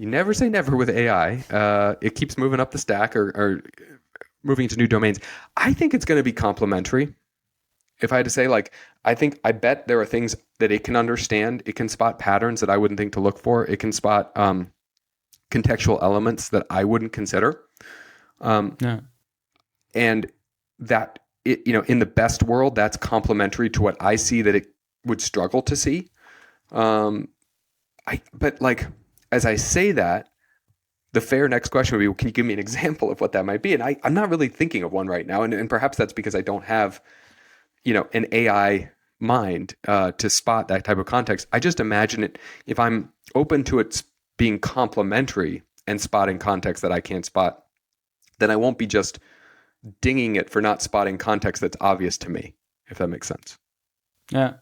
never say never with AI. It keeps moving up the stack or moving into new domains. I think it's going to be complementary. If I had to say, like, I bet there are things that it can understand. It can spot patterns that I wouldn't think to look for. It can spot contextual elements that I wouldn't consider. Yeah. And that, in the best world, that's complementary to what I see that it would struggle to see. But like, as I say that, the fair next question would be, well, can you give me an example of what that might be? And I'm not really thinking of one right now. And perhaps that's because I don't have, an AI mind to spot that type of context. I just imagine it, if I'm open to it being complementary and spotting context that I can't spot, then I won't be just dinging it for not spotting context that's obvious to me, if that makes sense. Yeah.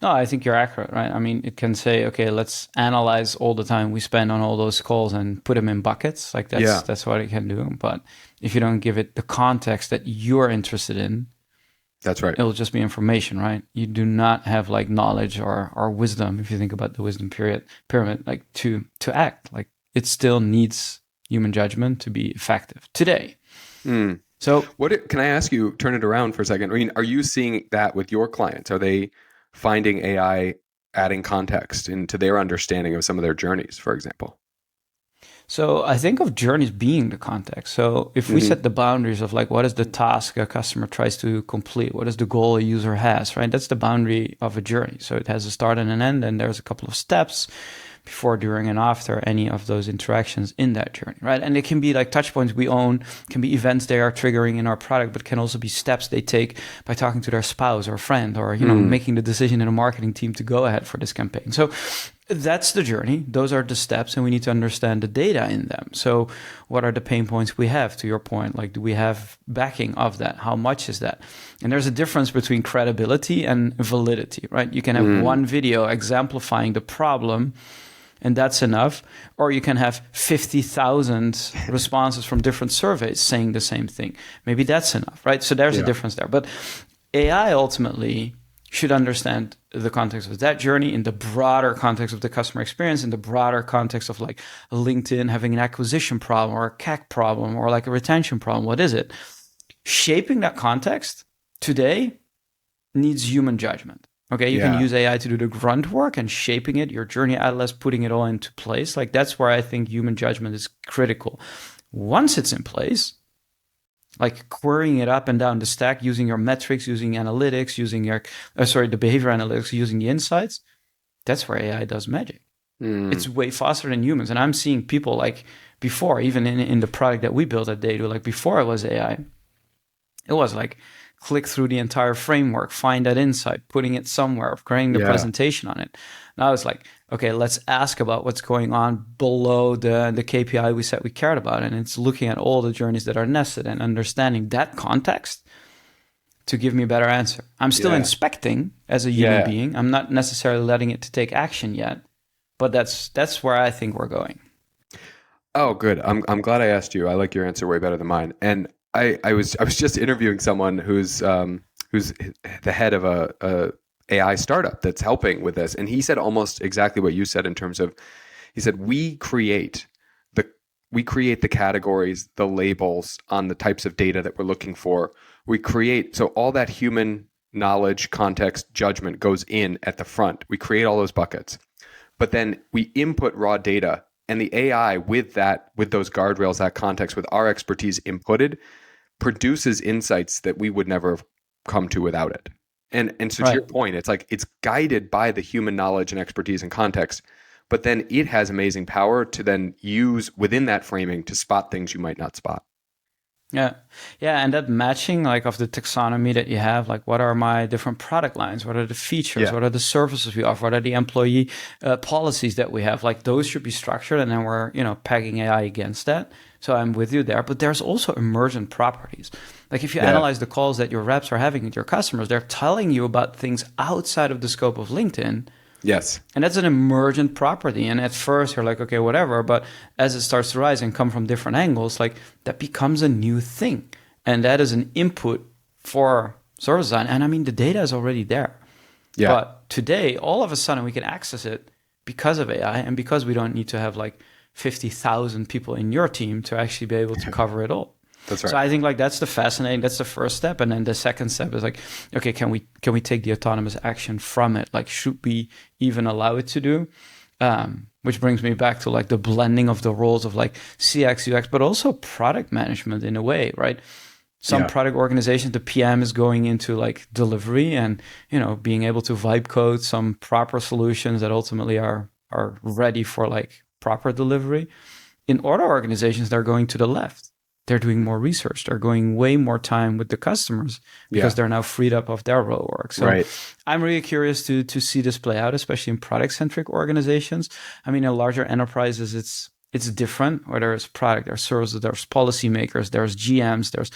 No, I think you're accurate, right? I mean, it can say, okay, let's analyze all the time we spend on all those calls and put them in buckets. Like that's what it can do. But if you don't give it the context that you're interested in, that's right, it'll just be information, right? You do not have like knowledge or wisdom. If you think about the wisdom pyramid, like to act, like it still needs human judgment to be effective today. So can I ask you, turn it around for a second? I mean, are you seeing that with your clients? Are they finding AI adding context into their understanding of some of their journeys, for example? So I think of journeys being the context. So if we set the boundaries of like, what is the task a customer tries to complete? What is the goal a user has, right? That's the boundary of a journey. So it has a start and an end, and there's a couple of steps before, during, and after any of those interactions in that journey, right? And it can be like touch points we own, can be events they are triggering in our product, but can also be steps they take by talking to their spouse or friend, or making the decision in a marketing team to go ahead for this campaign. So that's the journey. Those are the steps, and we need to understand the data in them. So what are the pain points we have, to your point? Like, do we have backing of that? How much is that? And there's a difference between credibility and validity, right? You can have one video exemplifying the problem, and that's enough. Or you can have 50,000 responses from different surveys saying the same thing. Maybe that's enough, right? So there's a difference there. But AI ultimately should understand the context of that journey in the broader context of the customer experience, in the broader context of like LinkedIn having an acquisition problem or a CAC problem or like a retention problem. What is it? Shaping that context today needs human judgment. Okay, you can use AI to do the grunt work and shaping it, your journey atlas, putting it all into place. Like that's where I think human judgment is critical. Once it's in place, like querying it up and down the stack, using your metrics, using analytics, using your, the behavior analytics, using the insights, that's where AI does magic. It's way faster than humans. And I'm seeing people like before, even in the product that we built at Dado, like before it was AI, it was like click through the entire framework, find that insight, putting it somewhere, creating the presentation on it. Now it's like, okay, let's ask about what's going on below the KPI we said we cared about. And it's looking at all the journeys that are nested and understanding that context to give me a better answer. I'm still inspecting as a human being. I'm not necessarily letting it to take action yet, but that's where I think we're going. Oh, good. I'm glad I asked you. I like your answer way better than mine. And I was just interviewing someone who's the head of a AI startup that's helping with this, and he said almost exactly what you said in terms of, he said we create the categories, the labels on the types of data that we're looking for. We create, so all that human knowledge, context, judgment goes in at the front. We create all those buckets, but then we input raw data, and the AI with those guardrails, that context, with our expertise inputted, produces insights that we would never have come to without it. And so to Right. your point, it's like it's guided by the human knowledge and expertise and context, but then it has amazing power to then use within that framing to spot things you might not spot. Yeah. Yeah. And that matching, like, of the taxonomy that you have, like, what are my different product lines? What are the features? Yeah. What are the services we offer? What are the employee policies that we have? Like, those should be structured. And then we're, pegging AI against that. So I'm with you there. But there's also emergent properties. Like, if you Yeah. analyze the calls that your reps are having with your customers, they're telling you about things outside of the scope of LinkedIn. Yes. And that's an emergent property. And at first you're like, okay, whatever. But as it starts to rise and come from different angles, like, that becomes a new thing. And that is an input for service design. And I mean, the data is already there. Yeah. But today, all of a sudden, we can access it because of AI and because we don't need to have like 50,000 people in your team to actually be able to cover it all. That's right. So I think, like, that's the first step. And then the second step is like, okay, can we take the autonomous action from it? Like, should we even allow it to do? Which brings me back to like the blending of the roles of like CX, UX, but also product management in a way, right? Some product organizations, the PM is going into like delivery and, being able to vibe code some proper solutions that ultimately are ready for like proper delivery. In other organizations, they're going to the left. They're doing more research. They're going way more time with the customers because they're now freed up of their role work. So I'm really curious to see this play out, especially in product-centric organizations. I mean, in larger enterprises, it's different, whether it's product, there's services, there's policymakers, there's GMs, there's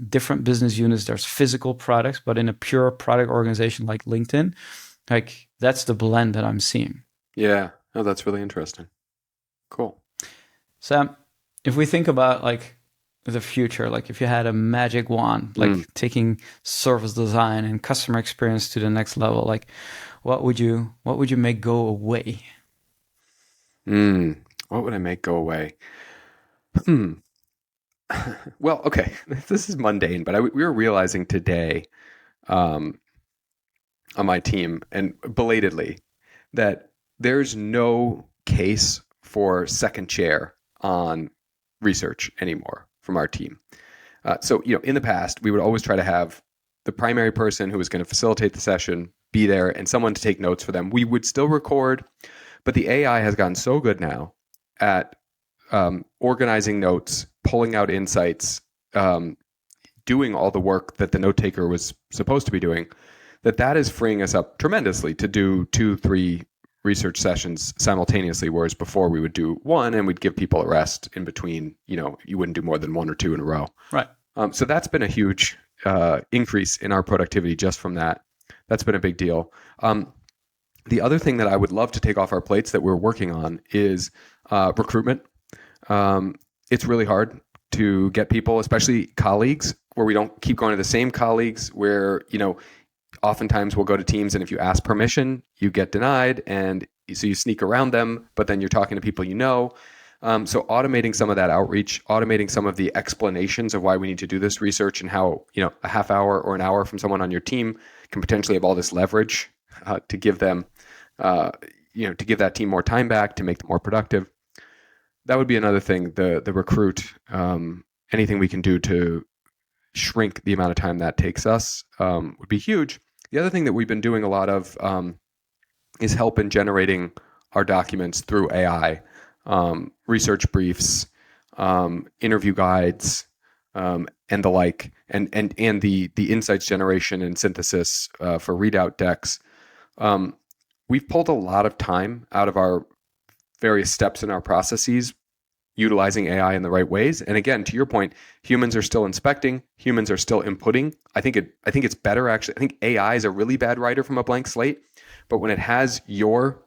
different business units, there's physical products. But in a pure product organization like LinkedIn, like, that's the blend that I'm seeing. Yeah. Oh, that's really interesting. Cool. Sam, if we think about like the future, like if you had a magic wand, like taking service design and customer experience to the next level, like what would you make go away? What would I make go away? Well, okay, this is mundane, but we were realizing today on my team and belatedly that there's no case for second chair on research anymore from our team. So, in the past, we would always try to have the primary person who was going to facilitate the session be there and someone to take notes for them. We would still record, but the AI has gotten so good now at organizing notes, pulling out insights, doing all the work that the note taker was supposed to be doing, that is freeing us up tremendously to do 2-3 research sessions simultaneously, whereas before we would do one and we'd give people a rest in between. You wouldn't do more than 1 or 2 in a row. Right. So that's been a huge increase in our productivity just from that. That's been a big deal. The other thing that I would love to take off our plates that we're working on is recruitment. It's really hard to get people, especially colleagues, where we don't keep going to the same colleagues, where, oftentimes we'll go to teams and if you ask permission, you get denied. And so you sneak around them, but then you're talking to people So automating some of that outreach, automating some of the explanations of why we need to do this research and how, a half hour or an hour from someone on your team can potentially have all this leverage to give them, to give that team more time back, to make them more productive. That would be another thing, the recruit, anything we can do to shrink the amount of time that takes us would be huge. The other thing that we've been doing a lot of is help in generating our documents through AI, research briefs, interview guides, and the like, and the insights generation and synthesis for readout decks. We've pulled a lot of time out of our various steps in our processes utilizing AI in the right ways. And again, to your point, humans are still inspecting, humans are still inputting. I think it's better actually. I think AI is a really bad writer from a blank slate, but when it has your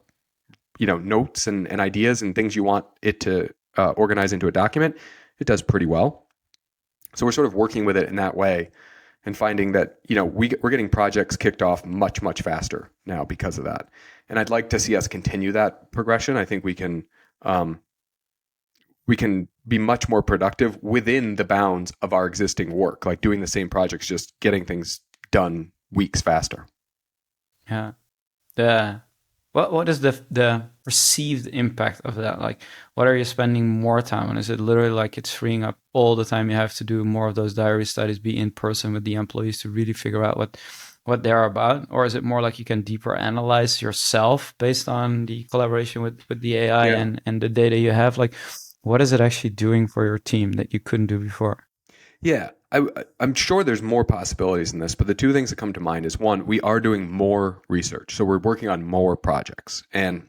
notes and ideas and things you want it to organize into a document, it does pretty well. So we're sort of working with it in that way and finding that we're getting projects kicked off much, much faster now because of that. And I'd like to see us continue that progression. I think we can be much more productive within the bounds of our existing work, like doing the same projects, just getting things done weeks faster. Yeah. What is the perceived impact of that? Like, what are you spending more time on? Is it literally like it's freeing up all the time you have to do more of those diary studies, be in person with the employees to really figure out what they're about? Or is it more like you can deeper analyze yourself based on the collaboration with the AI Yeah. and the data you have? Like, what is it actually doing for your team that you couldn't do before? Yeah, I'm sure there's more possibilities in this, but the two things that come to mind is one, we are doing more research. So we're working on more projects and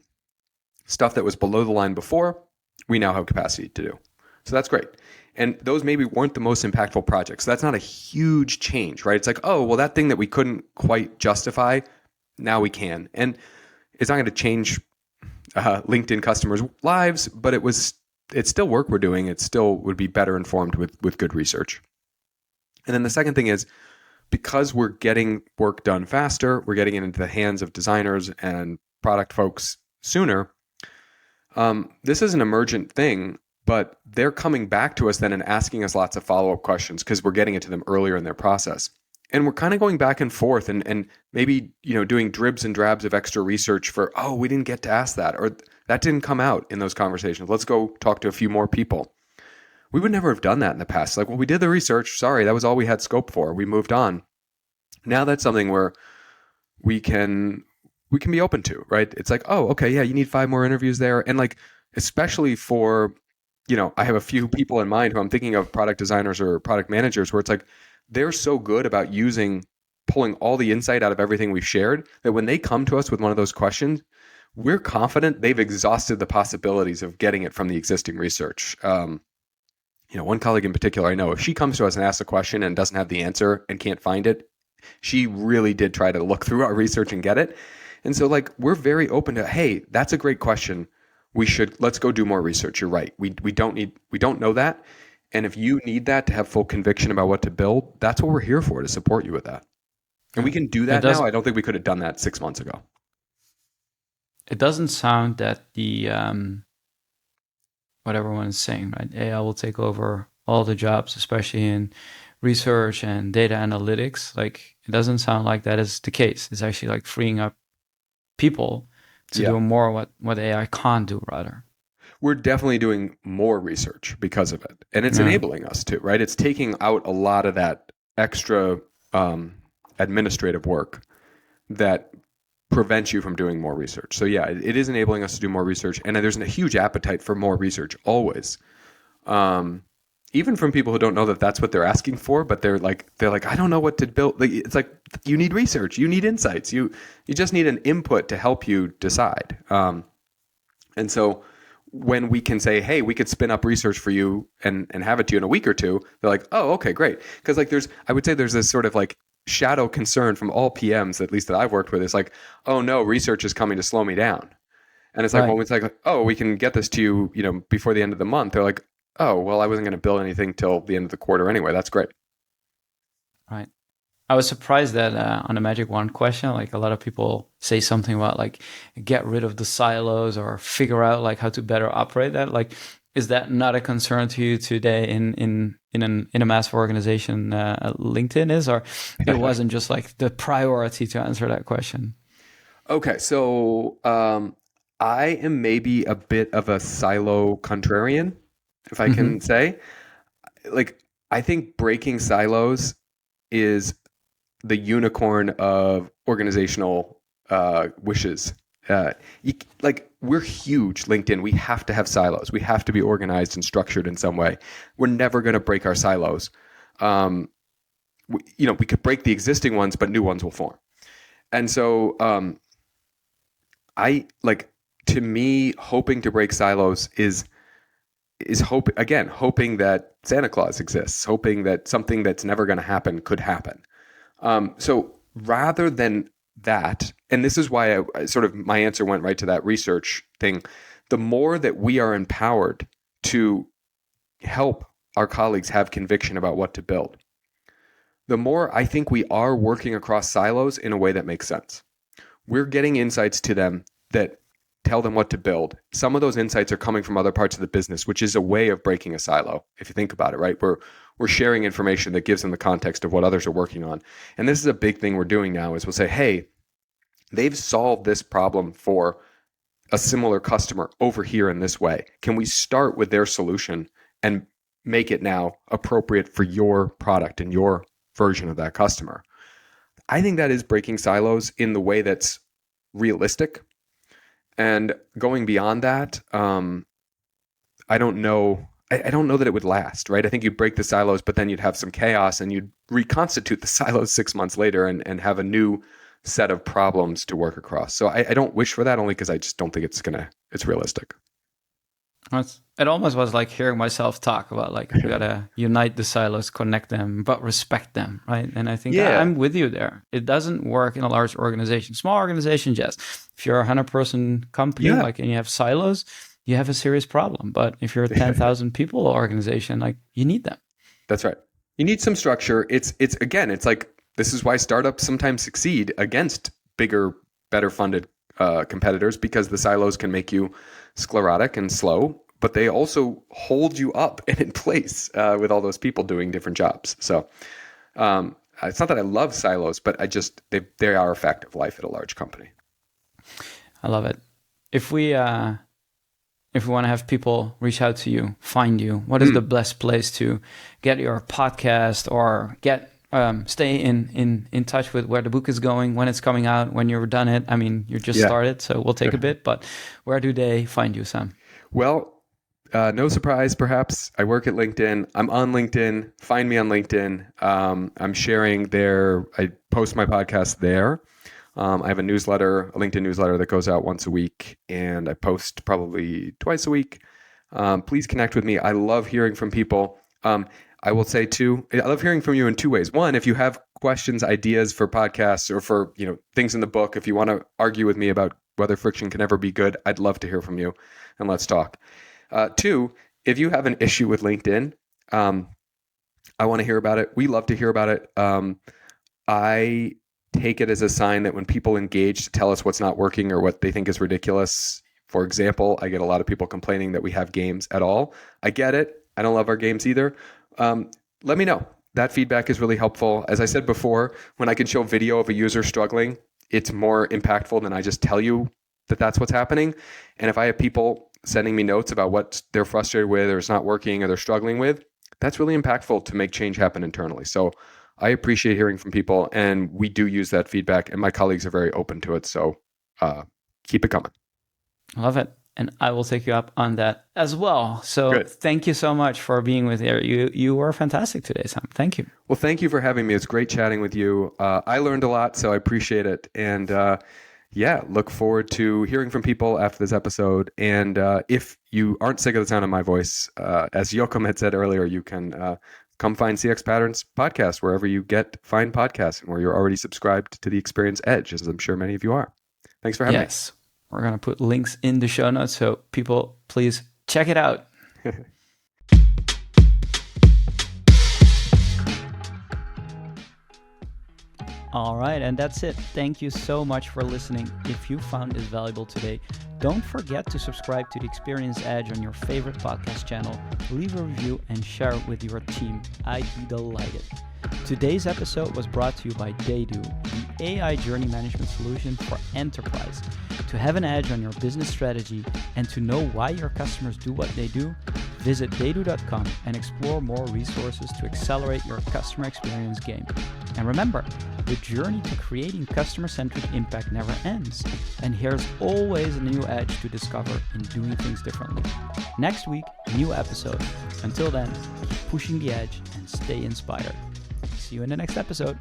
stuff that was below the line before, we now have capacity to do. So that's great. And those maybe weren't the most impactful projects. So that's not a huge change, right? It's like, oh, well, that thing that we couldn't quite justify, now we can. And it's not going to change LinkedIn customers' lives, but it's still work we're doing. It still would be better informed with good research. And then the second thing is because we're getting work done faster, we're getting it into the hands of designers and product folks sooner. This is an emergent thing, but they're coming back to us then and asking us lots of follow-up questions because we're getting it to them earlier in their process. And we're kind of going back and forth and maybe, doing dribs and drabs of extra research for, oh, we didn't get to ask that, or that didn't come out in those conversations. Let's go talk to a few more people. We would never have done that in the past. Like, well, we did the research. Sorry, that was all we had scope for. We moved on. Now that's something where we can be open to, right? It's like, oh, okay, yeah, you need 5 more interviews there. And like, especially for, I have a few people in mind who I'm thinking of, product designers or product managers, where it's like, they're so good about pulling all the insight out of everything we've shared that when they come to us with one of those questions, we're confident they've exhausted the possibilities of getting it from the existing research. One colleague in particular I know, if she comes to us and asks a question and doesn't have the answer and can't find it, she really did try to look through our research and get it. And so like, we're very open to, hey, that's a great question. Let's go do more research. You're right. We don't know that. And if you need that to have full conviction about what to build, that's what we're here for, to support you with that. And we can do It that does. now. I don't think we could have done that 6 months ago. It doesn't sound that the what everyone is saying, right? AI will take over all the jobs, especially in research and data analytics. Like, it doesn't sound like that is the case. It's actually like freeing up people to Yeah. do more what AI can't do, rather. We're definitely doing more research because of it. And it's Yeah. enabling us to, right? It's taking out a lot of that extra administrative work that prevents you from doing more research. So yeah, it is enabling us to do more research, and there's a huge appetite for more research always. Even from people who don't know that that's what they're asking for, but they're like, I don't know what to build. Like, it's like, you need research, you need insights, you just need an input to help you decide. And so when we can say, hey, we could spin up research for you and have it to you in a week or two, they're like, oh, okay, great. Because like, I would say there's this sort of like shadow concern from all PMs, at least that I've worked with. It's like, oh no, research is coming to slow me down. And it's like, Right. well, it's like, oh, we can get this to you, before the end of the month. They're like, oh, well, I wasn't going to build anything till the end of the quarter anyway. That's great. Right. I was surprised that on the Magic Wand question, like, a lot of people say something about like get rid of the silos or figure out like how to better operate that. Like, is that not a concern to you today in a massive organization LinkedIn is, or it wasn't just like the priority to answer that question? Okay, so I am maybe a bit of a silo contrarian, if I Hmm. can say. Like, I think breaking silos is the unicorn of organizational wishes. Like, we're huge, LinkedIn. We have to have silos. We have to be organized and structured in some way. We're never going to break our silos. We could break the existing ones, but new ones will form. And so I like, to me, hoping to break silos is hoping that Santa Claus exists, hoping that something that's never going to happen could happen. So rather than that, and this is why I sort of, my answer went right to that research thing. The more that we are empowered to help our colleagues have conviction about what to build, the more I think we are working across silos in a way that makes sense. We're getting insights to them that tell them what to build. Some of those insights are coming from other parts of the business, which is a way of breaking a silo, if you think about it, right? We're sharing information that gives them the context of what others are working on. And this is a big thing we're doing now, is we'll say, hey, they've solved this problem for a similar customer over here in this way. Can we start with their solution and make it now appropriate for your product and your version of that customer? I think that is breaking silos in the way that's realistic. And going beyond that, I don't know. I don't know that it would last, right? I think you'd break the silos, but then you'd have some chaos and you'd reconstitute the silos 6 months later and have a new set of problems to work across. So I don't wish for that, only because I just don't think it's realistic. It almost was like hearing myself talk about like, we gotta unite the silos, connect them, but respect them, right? And I think I'm with you there. It doesn't work in a large organization. Small organization, yes. If you're a 100-person company, like, and you have silos, you have a serious problem. But if you're a 10,000 people organization, like, you need them. That's right. You need some structure. It's like, this is why startups sometimes succeed against bigger, better funded competitors, because the silos can make you sclerotic and slow, but they also hold you up and in place with all those people doing different jobs. So it's not that I love silos, but they are a fact of life at a large company. I love it. If we want to have people reach out to you, find you, what is the best place to get your podcast or stay in touch with where the book is going, when it's coming out, when you've done it? I mean, you just started, so we'll take a bit, but where do they find you, Sam? Well, no surprise, perhaps. I work at LinkedIn. I'm on LinkedIn. Find me on LinkedIn. I'm sharing there. I post my podcast there. I have a LinkedIn newsletter that goes out once a week, and I post probably twice a week. Please connect with me. I love hearing from people. I will say too, I love hearing from you in two ways. One, if you have questions, ideas for podcasts or for things in the book, if you want to argue with me about whether friction can ever be good, I'd love to hear from you, and let's talk. Two, if you have an issue with LinkedIn, I want to hear about it. We love to hear about it. I take it as a sign that when people engage to tell us what's not working or what they think is ridiculous, for example, I get a lot of people complaining that we have games at all. I get it. I don't love our games either. Let me know. That feedback is really helpful. As I said before, when I can show video of a user struggling, it's more impactful than I just tell you that that's what's happening. And if I have people sending me notes about what they're frustrated with or it's not working or they're struggling with, that's really impactful to make change happen internally. So I appreciate hearing from people, and we do use that feedback, and my colleagues are very open to it. So keep it coming. I love it. And I will take you up on that as well. So Thank you so much for being with here. You were fantastic today, Sam. Thank you. Well, thank you for having me. It's great chatting with you. I learned a lot, so I appreciate it. And look forward to hearing from people after this episode. And if you aren't sick of the sound of my voice, as Joachim had said earlier, you can come find CX Patterns podcast wherever you find podcasts and where you're already subscribed to the Experience Edge, as I'm sure many of you are. Thanks for having me. Yes. We're going to put links in the show notes, so people, please check it out. All right, and that's it. Thank you so much for listening. If you found this valuable today, don't forget to subscribe to the Experience Edge on your favorite podcast channel, leave a review, and share it with your team. I'd be delighted. Today's episode was brought to you by Daydo, the AI journey management solution for enterprise. To have an edge on your business strategy and to know why your customers do what they do, visit daydo.com and explore more resources to accelerate your customer experience game. And remember, the journey to creating customer-centric impact never ends, and here's always a new edge to discover in doing things differently. Next week, a new episode. Until then, keep pushing the edge and stay inspired. See you in the next episode.